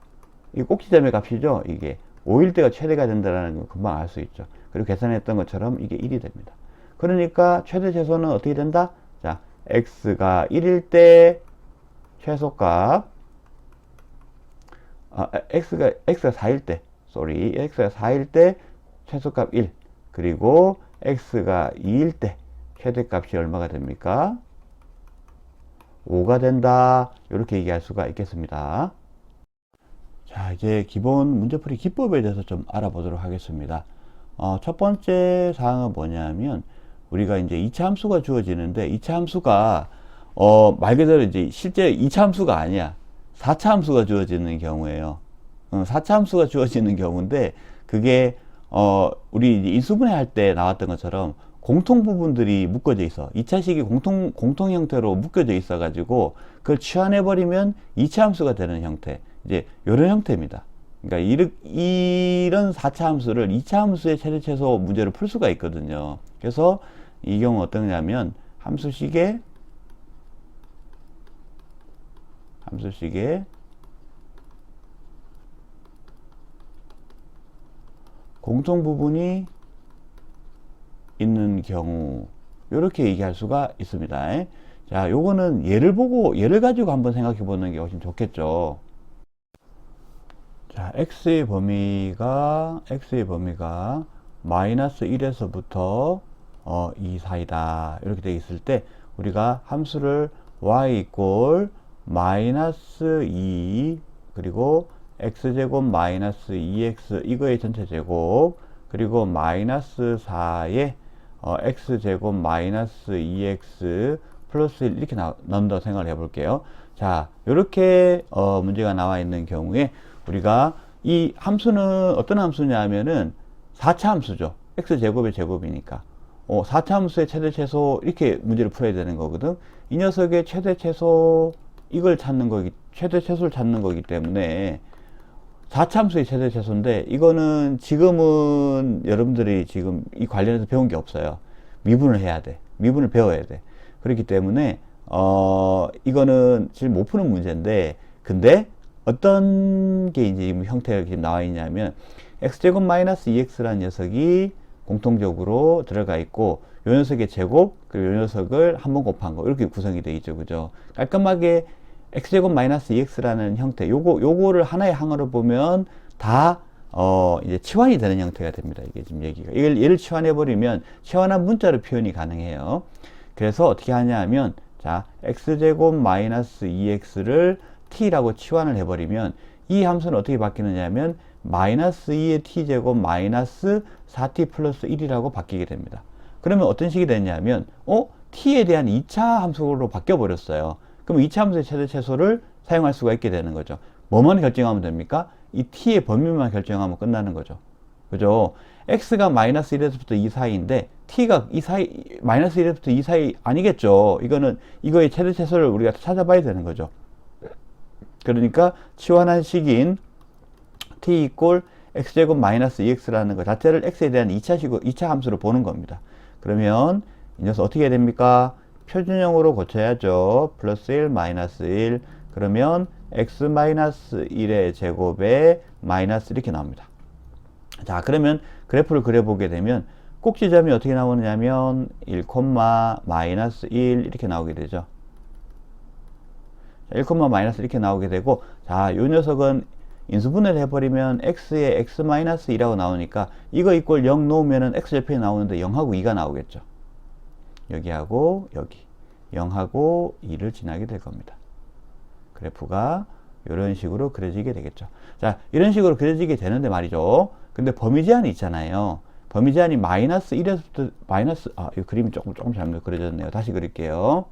이 꼭지점의 값이죠. 이게 5일 때가 최대가 된다는 걸 금방 알 수 있죠. 그리고 계산했던 것처럼 이게 1이 됩니다. 그러니까 최대 최소는 어떻게 된다? 자, x가 1일 때 최소값, x가 4일 때, x가 4일 때 최소값 1, 그리고 x가 2일 때 최대값이 얼마가 됩니까? 5가 된다. 이렇게 얘기할 수가 있겠습니다. 자, 이제 기본 문제풀이 기법에 대해서 좀 알아보도록 하겠습니다. 첫 번째 사항은 뭐냐면, 우리가 이제 2차 함수가 주어지는데, 2차 함수가, 말 그대로 이제 실제 2차 함수가 아니야. 4차 함수가 주어지는 경우에요. 4차 함수가 주어지는 경우인데, 그게, 우리 인수분해 할 때 나왔던 것처럼 공통 부분들이 묶어져 있어. 2차식이 공통 형태로 묶여져 있어가지고, 그걸 치환해버리면 2차 함수가 되는 형태. 이제, 요런 형태입니다. 그러니까, 이런 4차 함수를 2차 함수의 최대 최소 문제로 풀 수가 있거든요. 그래서, 이 경우 어떠냐면, 함수식의 공통 부분이 있는 경우, 이렇게 얘기할 수가 있습니다. 자, 요거는 예를 가지고 한번 생각해 보는 게 훨씬 좋겠죠. 자, x의 범위가 마이너스 1에서부터 2 사이다. 이렇게 되어 있을 때, 우리가 함수를 y 이꼴 마이너스 2, 그리고 x제곱 마이너스 2x 이거의 전체 제곱, 그리고 마이너스 4에 x제곱 마이너스 2x 플러스 1 이렇게 나온다고 생각을 해볼게요. 자, 이렇게 문제가 나와 있는 경우에 우리가 이 함수는 어떤 함수냐 하면은 4차 함수죠. x제곱의 제곱이니까 4차 함수의 최대 최소 이렇게 문제를 풀어야 되는 거거든. 이 녀석의 최대 최소 최대 최소를 찾는 거기 때문에 4차 함수의 최대 최소인데, 이거는 지금은 여러분들이 지금 이 관련해서 배운 게 없어요. 미분을 해야 돼. 미분을 배워야 돼. 그렇기 때문에 이거는 지금 못 푸는 문제인데, 근데 어떤 게 이제 형태가 이렇게 나와 있냐면, x제곱 마이너스 2x라는 녀석이 공통적으로 들어가 있고, 요 녀석의 제곱, 그리고 요 녀석을 한번 곱한 거, 이렇게 구성이 되어 있죠. 그죠? 깔끔하게 x제곱 마이너스 2x라는 형태, 요거를 하나의 항으로 보면 다, 이제 치환이 되는 형태가 됩니다. 이게 지금 얘기가. 얘를 치환해버리면, 치환한 문자로 표현이 가능해요. 그래서 어떻게 하냐 하면, 자, x제곱 마이너스 2x를 t라고 치환을 해버리면, 이 함수는 어떻게 바뀌느냐 하면, 마이너스 2의 t제곱 마이너스 4t 플러스 1이라고 바뀌게 됩니다. 그러면 어떤 식이 되냐면, t에 대한 2차 함수로 바뀌어버렸어요. 그럼 2차 함수의 최대 최소를 사용할 수가 있게 되는 거죠. 뭐만 결정하면 됩니까? 이 t의 범위만 결정하면 끝나는 거죠. 그죠? x가 마이너스 1에서부터 2 사이인데, t가 마이너스 1에서부터 2 사이 아니겠죠. 이거의 최대 최소를 우리가 찾아봐야 되는 거죠. 그러니까, 치환한 식인 t 이꼴 x제곱 마이너스 2x라는 것 자체를 x에 대한 2차 함수로 보는 겁니다. 그러면, 이 녀석 어떻게 해야 됩니까? 표준형으로 고쳐야죠. 플러스 1, 마이너스 1. 그러면 x 마이너스 1의 제곱에 마이너스 이렇게 나옵니다. 자, 그러면 그래프를 그려보게 되면 꼭지점이 어떻게 나오느냐면 1, 마이너스 1 이렇게 나오게 되죠. 1, 마이너스 이렇게 나오게 되고, 자, 요 녀석은 인수분해를 해버리면 x에 x 마이너스 2라고 나오니까 이거 이꼴 0 놓으면은 x절편이 나오는데 0하고 2가 나오겠죠. 여기하고 여기 0하고 2를 지나게 될 겁니다. 그래프가 이런 식으로 그려지게 되겠죠. 자, 이런 식으로 그려지게 되는데 말이죠. 근데 범위 제한이 있잖아요. 범위 제한이 마이너스 1에서부터 이 그림이 조금 잘못 그려졌네요. 다시 그릴게요.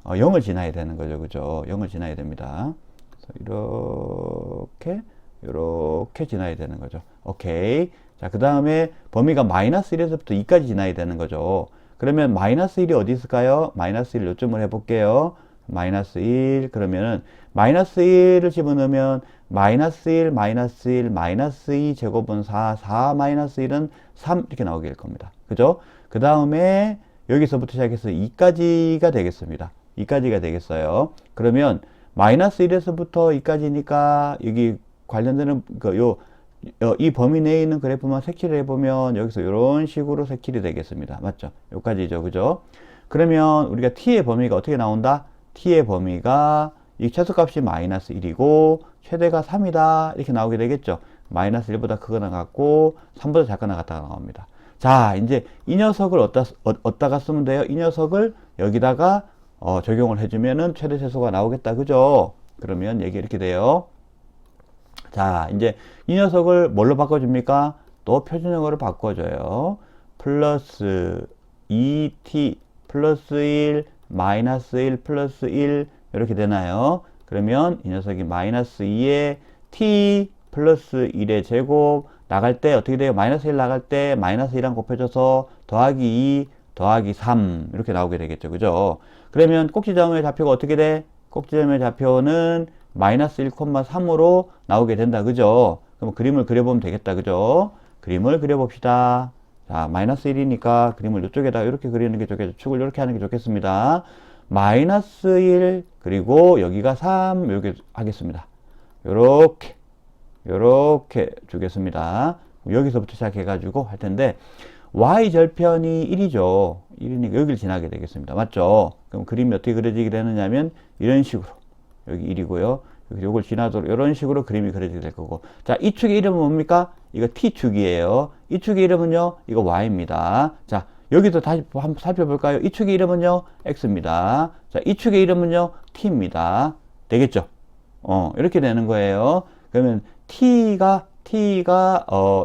0을 지나야 되는 거죠. 그죠? 0을 지나야 됩니다. 이렇게 지나야 되는 거죠. 오케이. 자, 그 다음에 범위가 마이너스 1에서부터 2까지 지나야 되는 거죠. 그러면 마이너스 1이 어디 있을까요? 마이너스 1 요점을 해볼게요. 마이너스 1 그러면은 마이너스 1을 집어넣으면 마이너스 1 마이너스 1 마이너스 2 제곱은 4 마이너스 1은 3 이렇게 나오게 될 겁니다. 그죠? 그 다음에 여기서부터 시작해서 2까지가 되겠습니다. 2까지가 되겠어요. 그러면 마이너스 1에서부터 2까지니까 여기 관련되는 이 범위 내에 있는 그래프만 색칠을 해보면 여기서 이런 식으로 색칠이 되겠습니다. 맞죠? 여기까지죠. 그죠? 그러면 우리가 t의 범위가 어떻게 나온다? t의 범위가 이 최소값이 마이너스 1이고 최대가 3이다 이렇게 나오게 되겠죠. 마이너스 1보다 크거나 같고 3보다 작거나 같다가 나옵니다. 자, 이제 이 녀석을 어디다가 쓰면 돼요? 이 녀석을 여기다가 적용을 해주면은 최대 최소가 나오겠다. 그죠? 그러면 얘기 이렇게 돼요. 자, 이제 이 녀석을 뭘로 바꿔줍니까? 또 표준형으로 바꿔줘요. 플러스 2t 플러스 1 마이너스 1 플러스 1 이렇게 되나요? 그러면 이 녀석이 마이너스 2에 t 플러스 1의 제곱 나갈 때 어떻게 돼요? 마이너스 1 나갈 때 마이너스 1이랑 곱해줘서 더하기 2 더하기 3 이렇게 나오게 되겠죠. 그죠? 그러면 꼭지점의 좌표가 어떻게 돼? 꼭지점의 좌표는 마이너스 1,3으로 나오게 된다. 그죠? 그럼 그림을 그려보면 되겠다. 그죠? 그림을 그려봅시다. 자, 마이너스 1이니까 그림을 이쪽에다 이렇게 그리는 게 좋겠죠. 축을 이렇게 하는 게 좋겠습니다. 마이너스 1, 그리고 여기가 3, 이렇게 하겠습니다. 요렇게 주겠습니다. 여기서부터 시작해가지고 할 텐데, y절편이 1이죠. 1이니까 여기를 지나게 되겠습니다. 맞죠? 그럼 그림이 어떻게 그려지게 되느냐면, 이런 식으로. 여기 1이고요. 요걸 지나도록 이런 식으로 그림이 그려지게 될 거고. 자, 이 축의 이름은 뭡니까? 이거 t축이에요. 이 축의 이름은요, 이거 y입니다. 자, 여기서 다시 한번 살펴볼까요? 이 축의 이름은요, x입니다. 자, 이 축의 이름은요, t입니다. 되겠죠? 이렇게 되는 거예요. 그러면 t가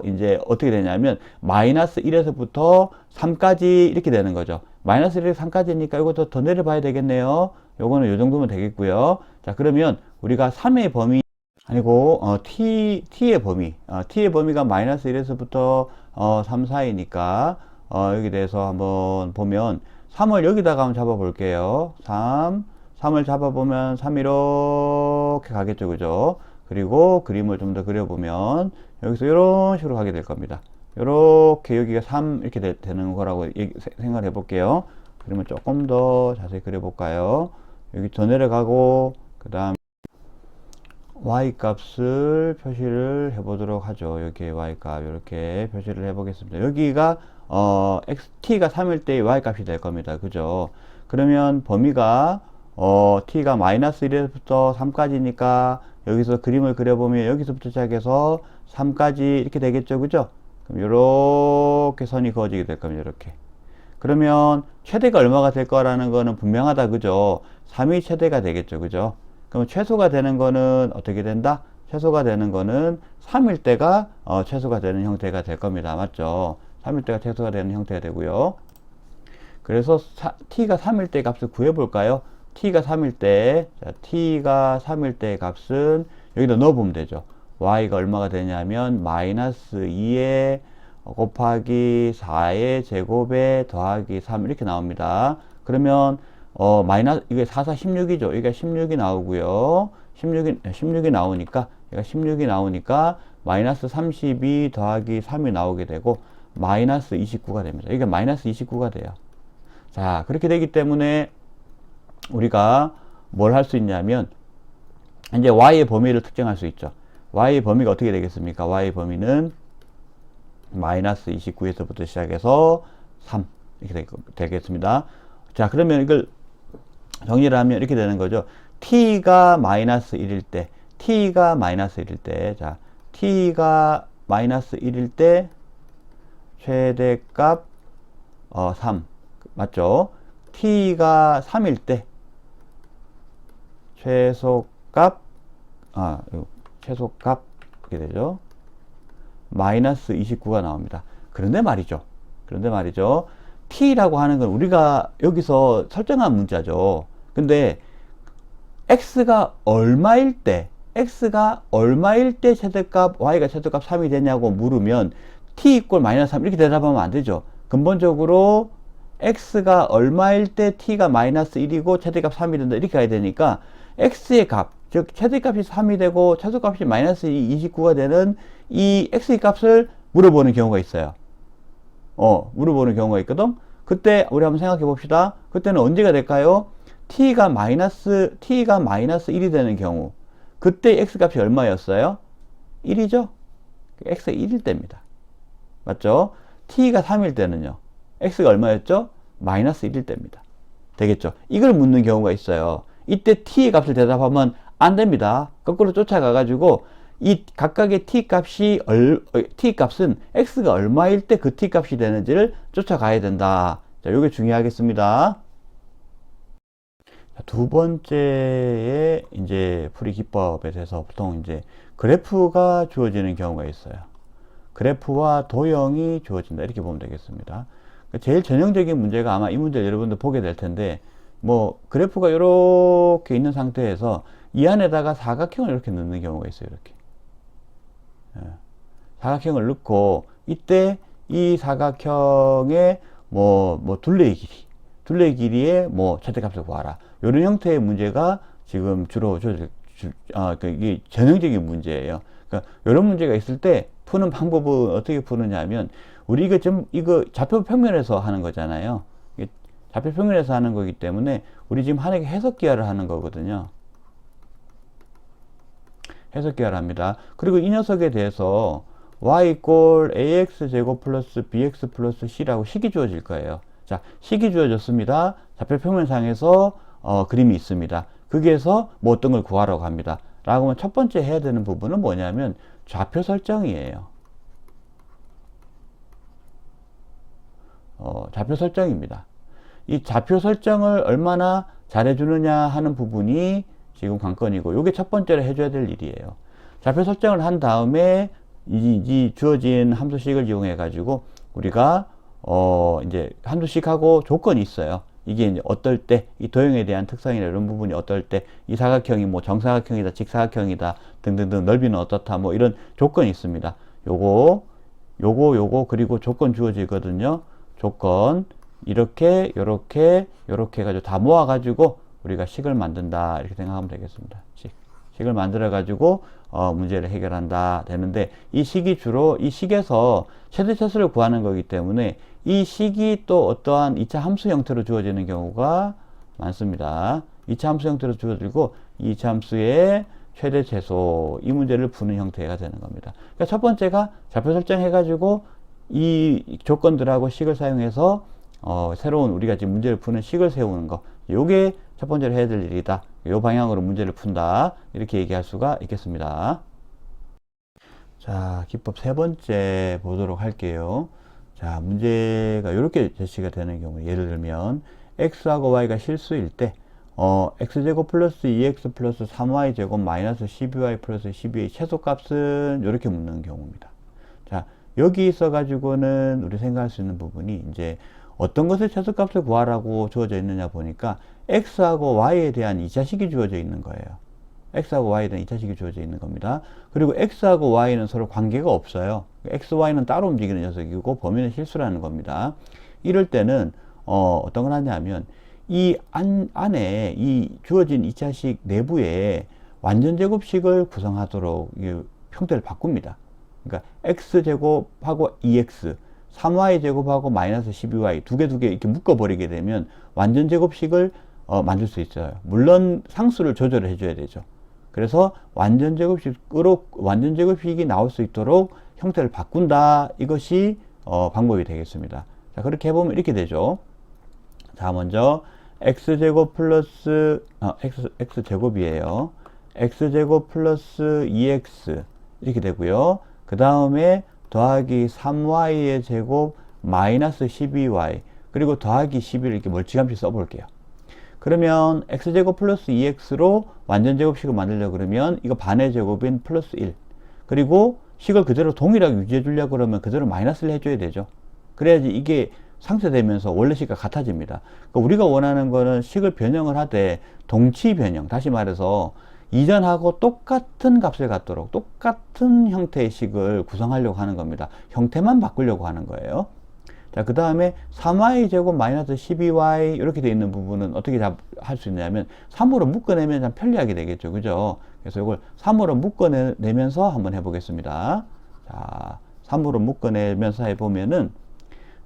이제 어떻게 되냐면 마이너스 1에서부터 3까지 이렇게 되는 거죠. 마이너스 1에서 3까지니까 이거 더 내려봐야 되겠네요. 요거는 요 정도면 되겠고요. 자, 그러면 우리가 3의 범위 아니고 t의 범위가 마이너스 1에서부터 3 사이니까 여기 대해서 한번 보면 3을 여기다가 한번 잡아 볼게요. 3을 잡아 보면 3 이렇게 가겠죠. 그죠? 그리고 그림을 좀 더 그려보면 여기서 이런 식으로 가게 될 겁니다. 이렇게 여기가 3 이렇게 되는 거라고 생각을 해볼게요. 그러면 조금 더 자세히 그려볼까요? 여기 더 내려가고 그 다음 y 값을 표시를 해보도록 하죠. 여기에 y 값 이렇게 표시를 해보겠습니다. 여기가 t가 3일 때의 y 값이 될 겁니다. 그죠? 그러면 범위가 t가 마이너스 1에서부터 3까지니까 여기서 그림을 그려보면 여기서부터 시작해서 3까지 이렇게 되겠죠. 그죠? 그럼 이렇게 선이 그어지게 될 겁니다. 이렇게. 그러면 최대가 얼마가 될 거라는 거는 분명하다. 그죠? 3이 최대가 되겠죠. 그죠? 그럼 최소가 되는 거는 어떻게 된다? 최소가 되는 거는 3일 때가 최소가 되는 형태가 될 겁니다. 맞죠? 3일 때가 최소가 되는 형태가 되고요. 그래서 t가 3일 때 값을 구해볼까요? t가 3일 때, 자, t가 3일 때 값은 여기다 넣어보면 되죠. y가 얼마가 되냐면 마이너스 2에 곱하기 4의 제곱에 더하기 3 이렇게 나옵니다. 그러면 이게 4, 4, 16이죠. 이게 16이 나오고요. 16이 나오니까 얘가 16이 나오니까 마이너스 32 더하기 3이 나오게 되고 마이너스 29가 됩니다. 이게 마이너스 29가 돼요. 자, 그렇게 되기 때문에 우리가 뭘 할 수 있냐면 이제 y의 범위를 특정할 수 있죠. y의 범위가 어떻게 되겠습니까? y의 범위는 마이너스 29에서부터 시작해서 3 이렇게 되겠습니다. 자, 그러면 이걸 정리를 하면 이렇게 되는 거죠. t가 마이너스 1일 때, t가 마이너스 1일 때, 자, t가 마이너스 1일 때 최대값 3 맞죠? t가 3일 때 최소값 최소값 그렇게 되죠. 마이너스 29가 나옵니다. 그런데 말이죠. t라고 하는 건 우리가 여기서 설정한 문자죠. 근데 x가 얼마일 때 최대값 y가 최대값 3이 되냐고 물으면 t 이꼴 마이너스 3 이렇게 대답하면 안 되죠. 근본적으로 x가 얼마일 때 t가 마이너스 1이고 최대값 3이 된다 이렇게 가야 되니까 x의 값, 즉 최대값이 3이 되고 최소값이 마이너스 29가 되는 이 x의 값을 물어보는 경우가 있어요. 물어보는 경우가 있거든. 그때 우리 한번 생각해 봅시다. 그때는 언제가 될까요? t가 마이너스 1이 되는 경우, 그때 x 값이 얼마였어요? 1이죠? x가 1일 때입니다. 맞죠? t가 3일 때는요, x가 얼마였죠? 마이너스 1일 때입니다. 되겠죠? 이걸 묻는 경우가 있어요. 이때 t의 값을 대답하면 안 됩니다. 거꾸로 쫓아가 가지고 이 각각의 t 값은 x가 얼마일 때 그 t 값이 되는지를 쫓아가야 된다. 자, 요게 중요하겠습니다. 두 번째의 이제 풀이 기법에 대해서 보통 이제 그래프가 주어지는 경우가 있어요. 그래프와 도형이 주어진다. 이렇게 보면 되겠습니다. 제일 전형적인 문제가 아마 이 문제를 여러분들 보게 될 텐데, 뭐 그래프가 이렇게 있는 상태에서 이 안에다가 사각형을 이렇게 넣는 경우가 있어요. 이렇게 사각형을 넣고, 이때 이 사각형의 둘레의 길이의 뭐 최대값을 구하라. 이런 형태의 문제가 지금 주로 이게 전형적인 문제예요. 그러니까 이런 문제가 있을 때 푸는 방법은 어떻게 푸느냐 하면, 우리 이거 좌표 평면에서 하는 거잖아요. 좌표 평면에서 하는 거기 때문에 우리 지금 하나의 해석기하를 하는 거거든요. 해석기하를 합니다. 그리고 이 녀석에 대해서 y = ax 제곱 플러스 bx 플러스 c라고 식이 주어질 거예요. 자, 식이 주어졌습니다. 좌표 평면상에서 그림이 있습니다. 거기에서 뭐 어떤 걸 구하라고 합니다. 라고 하면 첫 번째 해야 되는 부분은 뭐냐면 좌표 설정이에요. 좌표 설정입니다. 이 좌표 설정을 얼마나 잘해주느냐 하는 부분이 지금 관건이고, 요게 첫 번째로 해줘야 될 일이에요. 좌표 설정을 한 다음에 이 주어진 함수식을 이용해 가지고 우리가 이제 함수식하고 조건이 있어요. 이게 이제 어떨 때, 이 도형에 대한 특성이나 이런 부분이 어떨 때, 이 사각형이 뭐 정사각형이다, 직사각형이다 등등등, 넓이는 어떻다, 뭐 이런 조건이 있습니다. 요거 그리고 조건 주어지거든요. 조건 이렇게 해가지고 다 모아가지고 우리가 식을 만든다, 이렇게 생각하면 되겠습니다. 식을 만들어 가지고 문제를 해결한다 되는데, 이 식이 주로 이 식에서 최대차수를 구하는 거기 때문에 이 식이 또 어떠한 2차 함수 형태로 주어지는 경우가 많습니다. 2차 함수 형태로 주어지고 2차 함수의 최대 최소, 이 문제를 푸는 형태가 되는 겁니다. 그러니까 첫 번째가 좌표 설정해 가지고 이 조건들하고 식을 사용해서 새로운 우리가 지금 문제를 푸는 식을 세우는 거, 요게 첫 번째로 해야 될 일이다. 요 방향으로 문제를 푼다, 이렇게 얘기할 수가 있겠습니다. 자, 기법 세 번째 보도록 할게요. 자, 문제가 이렇게 제시가 되는 경우, 예를 들면 x하고 y가 실수일 때 x제곱 플러스 2x 플러스 3y제곱 마이너스 12y 플러스 12의 최소값은 이렇게 묻는 경우입니다. 자, 여기 있어 가지고는 우리 생각할 수 있는 부분이, 이제 어떤 것의 최소값을 구하라고 주어져 있느냐 보니까 x하고 y에 대한 2차식이 주어져 있는 거예요. x하고 y에 대한 2차식이 주어져 있는 겁니다. 그리고 x하고 y는 서로 관계가 없어요. x, y는 따로 움직이는 녀석이고 범위는 실수라는 겁니다. 이럴 때는 어떤 걸 하냐면, 이 안에 이 주어진 2차식 내부에 완전제곱식을 구성하도록 이 형태를 바꿉니다. 그러니까 x제곱하고 2x, 3y제곱하고 마이너스 12y 두 개 이렇게 묶어버리게 되면 완전제곱식을 만들 수 있어요. 물론 상수를 조절을 해줘야 되죠. 그래서 완전 제곱식이 나올 수 있도록 형태를 바꾼다. 이것이 방법이 되겠습니다. 자, 그렇게 해보면 이렇게 되죠. 자, 먼저 x제곱 플러스 x제곱이에요. x제곱 플러스 2x 이렇게 되고요. 그 다음에 더하기 3y의 제곱 마이너스 12y 그리고 더하기 11 이렇게 멀찌감치 써볼게요. 그러면 x제곱 플러스 2x로 완전 제곱식을 만들려고 그러면 이거 반의 제곱인 플러스 1 그리고 식을 그대로 동일하게 유지해 주려고 그러면 그대로 마이너스를 해줘야 되죠. 그래야지 이게 상쇄되면서 원래 식과 같아집니다. 그러니까 우리가 원하는 거는 식을 변형을 하되 동치 변형, 다시 말해서 이전하고 똑같은 값을 갖도록 똑같은 형태의 식을 구성하려고 하는 겁니다. 형태만 바꾸려고 하는 거예요. 자, 그 다음에 3y 제곱 마이너스 12y 이렇게 되어 있는 부분은 어떻게 할 수 있냐면 3으로 묶어내면 참 편리하게 되겠죠. 그죠? 그래서 이걸 3으로 묶어내면서 한번 해보겠습니다. 자, 3으로 묶어내면서 해보면은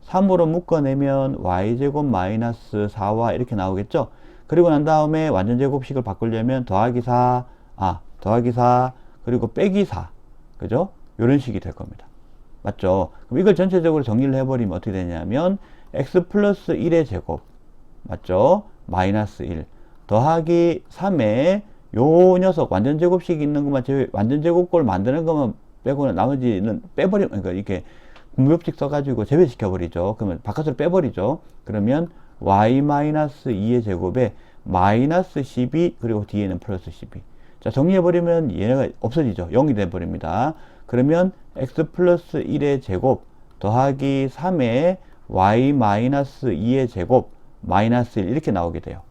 3으로 묶어내면 y제곱 마이너스 4y 이렇게 나오겠죠? 그리고 난 다음에 완전 제곱식을 바꾸려면 더하기 4, 그리고 빼기 4. 그죠? 이런 식이 될 겁니다. 맞죠? 그럼 이걸 전체적으로 정리를 해버리면 어떻게 되냐면 x 플러스 1의 제곱. 맞죠? 마이너스 1. 더하기 3에 요 녀석 완전 제곱식이 있는 것만 완전 제곱꼴 만드는 것만 빼고는 나머지는 빼버리면, 그러니까 이렇게 분법식 써가지고 제외시켜버리죠. 그러면 바깥으로 빼버리죠. 그러면 y-2의 제곱에 마이너스 12 그리고 뒤에는 플러스 12. 자, 정리해버리면 얘네가 없어지죠. 0이 돼버립니다. 그러면 x 플러스 1의 제곱 더하기 3의 y-2의 제곱 마이너스 1 이렇게 나오게 돼요.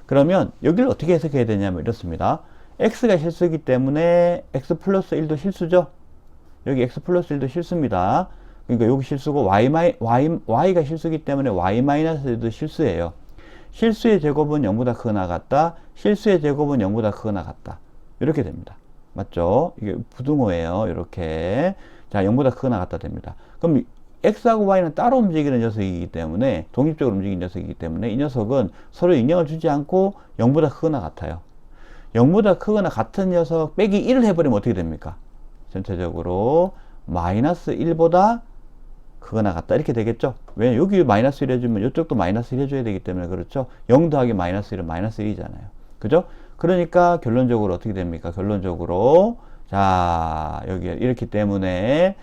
그러면 여기를 어떻게 해석해야 되냐면 이렇습니다. x가 실수이기 때문에 x 플러스 1도 실수죠. 여기 x 플러스 1도 실수입니다. 그러니까 여기 실수고 y가 실수이기 때문에 y-1도 실수예요. 실수의 제곱은 0보다 크거나 같다. 실수의 제곱은 0보다 크거나 같다. 이렇게 됩니다. 맞죠? 이게 부등호예요. 이렇게. 자, 0보다 크거나 같다 됩니다. 그럼 x하고 y는 따로 움직이는 녀석이기 때문에, 독립적으로 움직이는 녀석이기 때문에 이 녀석은 서로 영향을 주지 않고 0보다 크거나 같아요. 0보다 크거나 같은 녀석 빼기 1을 해버리면 어떻게 됩니까? 전체적으로 마이너스 1보다 크거나 같다 이렇게 되겠죠. 왜냐면 여기 마이너스 1 해주면 이쪽도 마이너스 1 해줘야 되기 때문에 그렇죠. 0 더하기 마이너스 1은 마이너스 1이잖아요. 그죠? 그러니까 결론적으로 어떻게 됩니까? 결론적으로 자, 여기 이렇기 때문에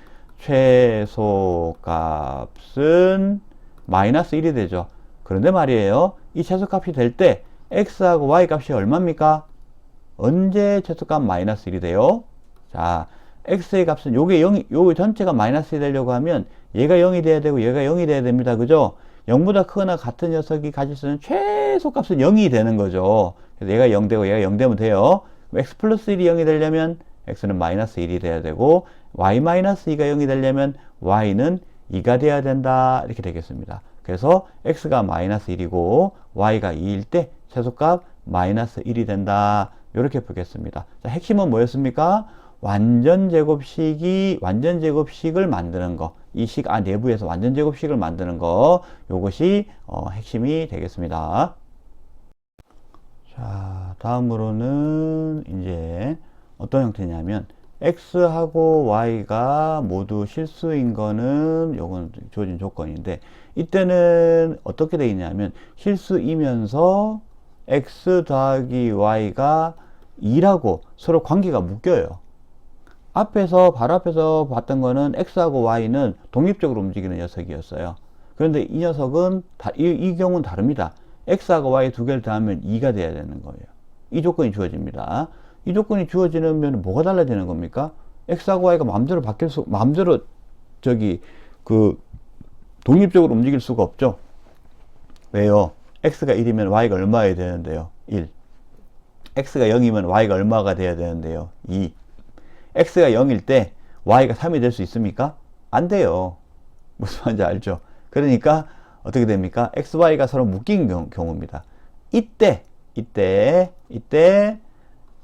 최소값은 마이너스 1이 되죠. 그런데 말이에요. 이 최소값이 될 때 x하고 y 값이 얼마입니까? 언제 최소값 마이너스 1이 돼요? 자, x의 값은 요게 0이, 요 전체가 마이너스 1이 되려고 하면 얘가 0이 돼야 되고 얘가 0이 돼야 됩니다. 그죠? 0보다 크거나 같은 녀석이 가질 수 있는 최소값은 0이 되는 거죠. 그래서 얘가 0 되고 얘가 0 되면 돼요. x 플러스 1이 0이 되려면 x는 마이너스 1이 돼야 되고 y 마이너스 2가 0이 되려면 y는 2가 돼야 된다. 이렇게 되겠습니다. 그래서 x가 마이너스 1이고 y가 2일 때 최소값 마이너스 1이 된다. 이렇게 보겠습니다. 자, 핵심은 뭐였습니까? 완전 제곱식을 만드는 거. 이 식 내부에서 완전 제곱식을 만드는 거. 요것이 핵심이 되겠습니다. 자, 다음으로는 이제 어떤 형태냐면 x하고 y가 모두 실수인 거는 요건 주어진 조건인데 이때는 어떻게 되어 있냐면 실수이면서 x 더하기 y가 2라고 서로 관계가 묶여요. 바로 앞에서 봤던 거는 x하고 y는 독립적으로 움직이는 녀석이었어요. 그런데 이 녀석은 이 경우는 다릅니다. x하고 y 두 개를 더하면 2가 돼야 되는 거예요. 이 조건이 주어집니다. 이 조건이 주어지면 뭐가 달라지는 겁니까? x하고 y가 마음대로 독립적으로 움직일 수가 없죠. 왜요? x가 1이면 y가 얼마여야 되는데요? 1. x가 0이면 y가 얼마가 돼야 되는데요? 2. x가 0일 때 y가 3이 될 수 있습니까? 안 돼요. 무슨 말인지 알죠? 그러니까 어떻게 됩니까? x, y가 서로 묶인 경우입니다. 이때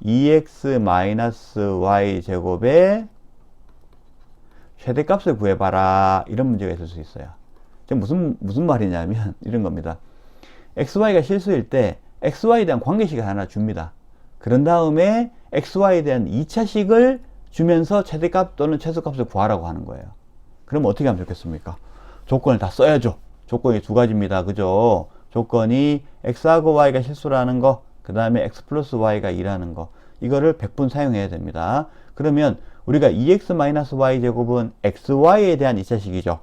2x-y 제곱의 최대값을 구해봐라. 이런 문제가 있을 수 있어요. 지금 무슨 말이냐면 이런 겁니다. xy가 실수일 때 xy에 대한 관계식을 하나 줍니다. 그런 다음에 xy에 대한 2차식을 주면서 최대값 또는 최소값을 구하라고 하는 거예요. 그럼 어떻게 하면 좋겠습니까? 조건을 다 써야죠. 조건이 두 가지입니다. 그죠? 조건이 x하고 y가 실수라는 거, 그 다음에 x 플러스 y가 2라는 거, 이거를 100분 사용해야 됩니다. 그러면 우리가 2x-y 제곱은 xy에 대한 2차식이죠.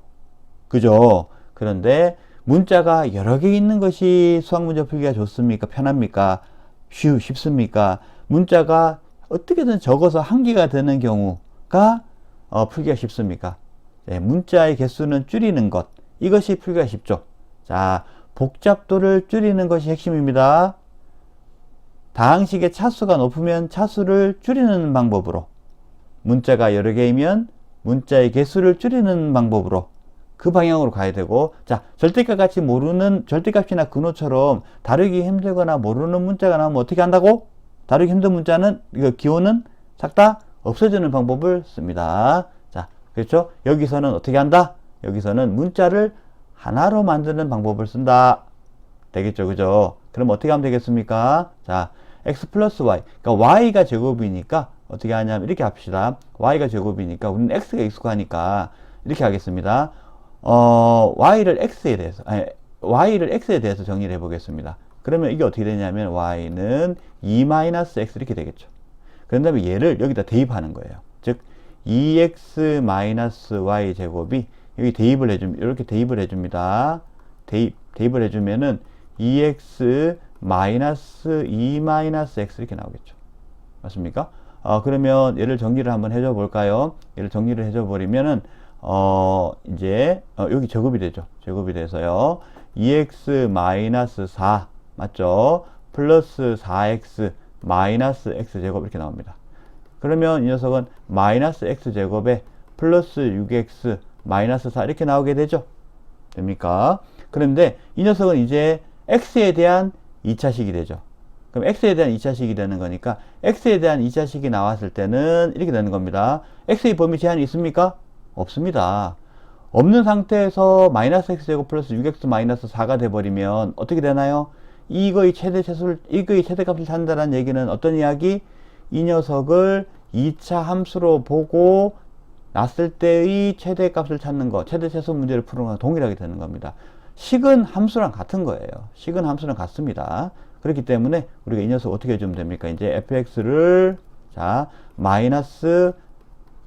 그죠? 그런데 문자가 여러 개 있는 것이 수학 문제 풀기가 좋습니까? 편합니까? 쉽습니까? 문자가 어떻게든 적어서 한 개가 되는 경우가 풀기가 쉽습니까? 네, 문자의 개수는 줄이는 것, 이것이 풀기가 쉽죠. 자, 복잡도를 줄이는 것이 핵심입니다. 다항식의 차수가 높으면 차수를 줄이는 방법으로, 문자가 여러 개이면 문자의 개수를 줄이는 방법으로 그 방향으로 가야 되고, 자, 절대값 같이 모르는, 절대값이나 근호처럼 다루기 힘들거나 모르는 문자가 나오면 어떻게 한다고? 다루기 힘든 문자는, 이거 기호는 싹 다 없어지는 방법을 씁니다. 자, 그렇죠? 여기서는 어떻게 한다? 여기서는 문자를 하나로 만드는 방법을 쓴다. 되겠죠? 그죠? 그럼 어떻게 하면 되겠습니까? 자, x 플러스 y. 그러니까 y가 제곱이니까 어떻게 하냐면 이렇게 합시다. y가 제곱이니까 우리는 x가 익숙하니까 이렇게 하겠습니다. y를 x에 대해서 정리를 해 보겠습니다. 그러면 이게 어떻게 되냐면 y는 2-x 이렇게 되겠죠. 그런 다음에 얘를 여기다 대입하는 거예요. 즉 2x-y 제곱이 여기 대입을 해줍니다. 이렇게 대입을 해줍니다. 대입을 해주면은 2x-2-x 이렇게 나오겠죠. 맞습니까? 그러면 얘를 정리를 한번 해줘 볼까요? 얘를 정리를 해줘 버리면은 이제 여기 제곱이 되죠. 제곱이 돼서요. 2x-4 맞죠? 플러스 4x 마이너스 x 제곱 이렇게 나옵니다. 그러면 이 녀석은 마이너스 x 제곱에 플러스 6x 마이너스 4 이렇게 나오게 되죠. 됩니까? 그런데 이 녀석은 이제 x에 대한 2차식이 되죠. 그럼 x에 대한 2차식이 되는 거니까 x에 대한 2차식이 나왔을 때는 이렇게 되는 겁니다. x의 범위 제한이 있습니까? 없습니다. 없는 상태에서 마이너스 x제곱 플러스 6x 마이너스 4가 돼버리면 어떻게 되나요? 이거의 최대값을 찾는다는 얘기는 어떤 이야기? 이 녀석을 2차 함수로 보고 났을 때의 최대값을 찾는 것, 최대 최소 문제를 푸는 거랑 동일하게 되는 겁니다. 식은 함수랑 같은 거예요. 식은 함수랑 같습니다. 그렇기 때문에 우리가 이 녀석 어떻게 해주면 됩니까? 이제 fx를 자 마이너스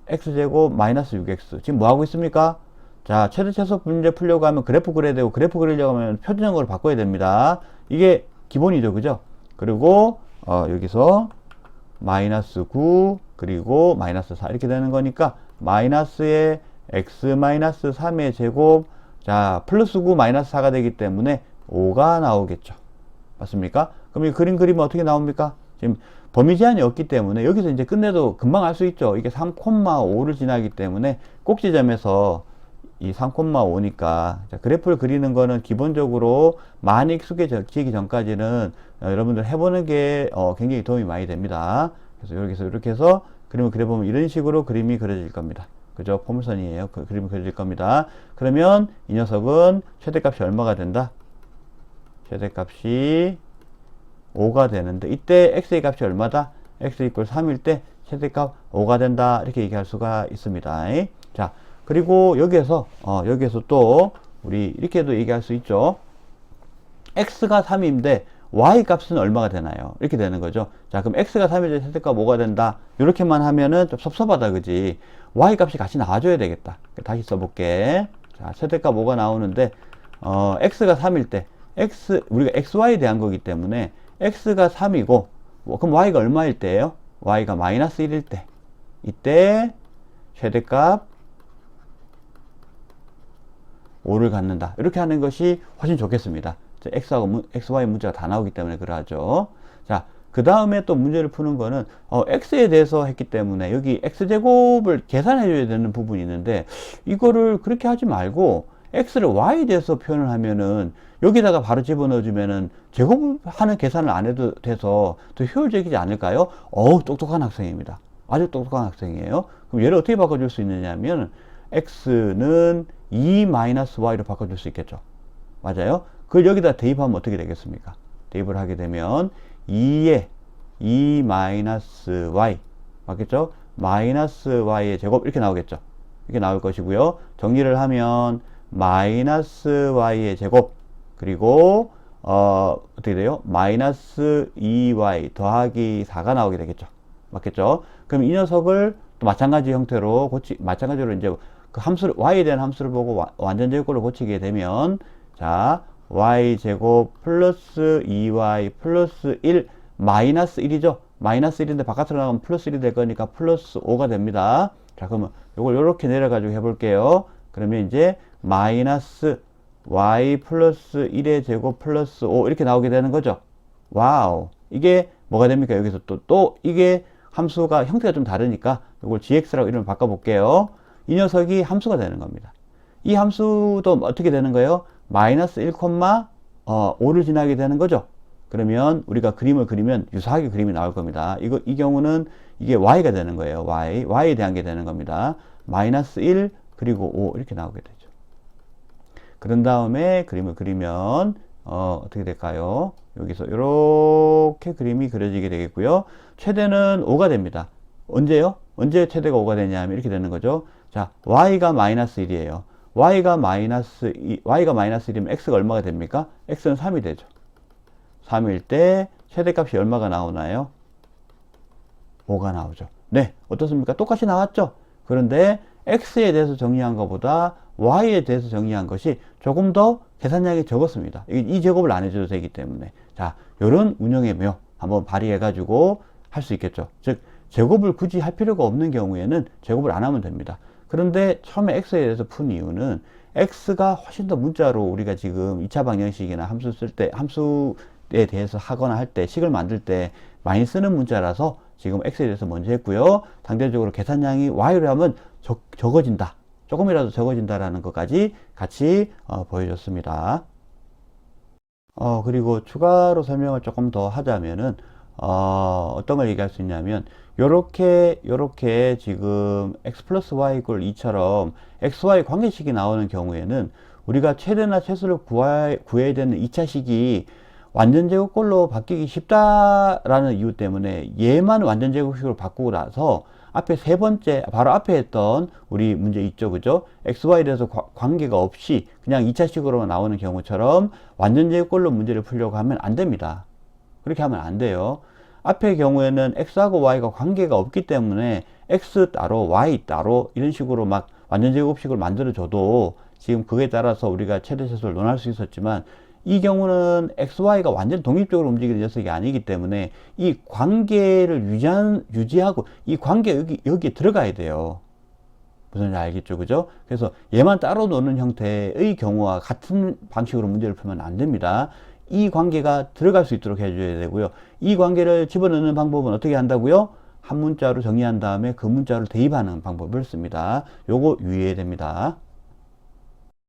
x제곱 마이너스 6x 지금 뭐 하고 있습니까? 자 최대 최소 문제 풀려고 하면 그래프 그려야 되고 그래프 그리려고 하면 표준형으로 바꿔야 됩니다. 이게 기본이죠. 그죠? 그리고 여기서 마이너스 9 그리고 마이너스 4 이렇게 되는 거니까 마이너스의 x 마이너스 3의 제곱 자 플러스 9 마이너스 4가 되기 때문에 5가 나오겠죠. 맞습니까? 그럼 이 그림 그리면 어떻게 나옵니까? 지금 범위 제한이 없기 때문에 여기서 이제 끝내도 금방 알 수 있죠. 이게 3,5를 지나기 때문에 꼭지점에서 이 3,5니까 그래프를 그리는 거는 기본적으로 많이 익숙해지기 전까지는 여러분들 해보는 게 굉장히 도움이 많이 됩니다. 그래서 여기서 이렇게 해서 그림을 그려보면 이런 식으로 그림이 그려질 겁니다. 그죠? 포물선이에요. 그 그림이 그려질 겁니다. 그러면 이 녀석은 최대값이 얼마가 된다? 최대값이 5가 되는데 이때 x의 값이 얼마다? x 이퀄 3일 때 최대값 5가 된다 이렇게 얘기할 수가 있습니다. 자 그리고 여기에서 또 우리 이렇게도 얘기할 수 있죠. x가 3인데 y 값은 얼마가 되나요? 이렇게 되는 거죠. 자 그럼 x가 3일 때 최대값 5가 된다 이렇게만 하면은 좀 섭섭하다 그지? y 값이 같이 나와줘야 되겠다. 다시 써볼게. 자 최대값 5가 나오는데 x가 3일 때 우리가 xy에 대한 거기 때문에 x가 3이고 그럼 y가 얼마일 때예요? y가 마이너스 1일 때 이때 최대값 5를 갖는다. 이렇게 하는 것이 훨씬 좋겠습니다. x하고 xy 문제가 다 나오기 때문에 그러하죠. 자, 그 다음에 또 문제를 푸는 거는 x에 대해서 했기 때문에 여기 x제곱을 계산해 줘야 되는 부분이 있는데 이거를 그렇게 하지 말고 x를 y에 대해서 표현을 하면은 여기다가 바로 집어넣어 주면은 제곱하는 계산을 안 해도 돼서 더 효율적이지 않을까요? 똑똑한 학생입니다. 아주 똑똑한 학생이에요. 그럼 얘를 어떻게 바꿔줄 수 있느냐면 x는 2-y로 바꿔줄 수 있겠죠. 맞아요? 그걸 여기다 대입하면 어떻게 되겠습니까? 대입을 하게 되면 2에 2 마이너스 y 맞겠죠? 마이너스 y의 제곱 이렇게 나오겠죠. 이렇게 나올 것이고요. 정리를 하면 마이너스 y의 제곱 그리고 어떻게 돼요? 마이너스 2y 더하기 4가 나오게 되겠죠. 맞겠죠? 그럼 이 녀석을 또 마찬가지 형태로 마찬가지로 이제 그 함수를, y에 대한 함수를 보고 완전 제곱꼴로 고치게 되면, 자, y제곱 플러스 2y 플러스 1 마이너스 1이죠. 마이너스 1인데 바깥으로 나가면 플러스 1이 될 거니까 플러스 5가 됩니다. 자, 그러면 이걸 이렇게 내려가지고 해볼게요. 그러면 이제 마이너스 y 플러스 1의 제곱 플러스 5 이렇게 나오게 되는 거죠. 와우. 이게 뭐가 됩니까? 여기서 또 이게 함수가 형태가 좀 다르니까 이걸 gx라고 이름을 바꿔볼게요. 이 녀석이 함수가 되는 겁니다. 이 함수도 어떻게 되는 거예요? 마이너스 1,5를 지나게 되는 거죠. 그러면 우리가 그림을 그리면 유사하게 그림이 나올 겁니다. 이 경우는 이게 y가 되는 거예요. y에 대한 게 되는 겁니다. 마이너스 1 그리고 5 이렇게 나오게 되죠. 그런 다음에 그림을 그리면 어떻게 될까요? 여기서 이렇게 그림이 그려지게 되겠고요. 최대는 5가 됩니다. 언제요? 언제 최대가 5가 되냐면 이렇게 되는 거죠. 자, y가 마이너스 1이에요. y가 마이너스 1이면 x가 얼마가 됩니까? x는 3이 되죠. 3일 때 최대값이 얼마가 나오나요? 5가 나오죠. 네, 어떻습니까? 똑같이 나왔죠? 그런데 x에 대해서 정리한 것보다 y에 대해서 정리한 것이 조금 더 계산량이 적었습니다. 이 제곱을 안 해줘도 되기 때문에. 자, 요런 운영의 묘 한번 발휘해가지고 할 수 있겠죠. 즉, 제곱을 굳이 할 필요가 없는 경우에는 제곱을 안 하면 됩니다. 그런데 처음에 x에 대해서 푼 이유는 x가 훨씬 더 문자로 우리가 지금 2차 방정식이나 함수 쓸 때, 함수에 대해서 하거나 할 때, 식을 만들 때 많이 쓰는 문자라서 지금 x에 대해서 먼저 했고요. 상대적으로 계산량이 y로 하면 적어진다. 조금이라도 적어진다라는 것까지 같이 보여줬습니다. 그리고 추가로 설명을 조금 더 하자면은 어떤 걸 얘기할 수 있냐면 요렇게 지금 x 플러스 y 이퀄 2처럼 xy 관계식이 나오는 경우에는 우리가 최대나 최소를 구해야 되는 2차식이 완전 제곱꼴로 바뀌기 쉽다라는 이유 때문에 얘만 완전 제곱식으로 바꾸고 나서 앞에 세 번째 바로 앞에 했던 우리 문제 있죠, 그죠? xy에 대해서 관계가 없이 그냥 2차식으로 나오는 경우처럼 완전 제곱꼴로 문제를 풀려고 하면 안 됩니다. 그렇게 하면 안 돼요. 앞의 경우에는 x하고 y가 관계가 없기 때문에 x 따로 y 따로 이런 식으로 막 완전 제곱식으로 만들어 줘도 지금 그에 따라서 우리가 최대 최소를 논할 수 있었지만 이 경우는 XY가 완전 독립적으로 움직이는 녀석이 아니기 때문에 이 관계를 유지하고 이 관계 여기에 들어가야 돼요. 무슨 알겠죠? 그죠? 그래서 얘만 따로 노는 형태의 경우와 같은 방식으로 문제를 풀면 안 됩니다. 이 관계가 들어갈 수 있도록 해줘야 되고요. 이 관계를 집어넣는 방법은 어떻게 한다고요? 한 문자로 정의한 다음에 그 문자를 대입하는 방법을 씁니다. 요거 유의해야 됩니다.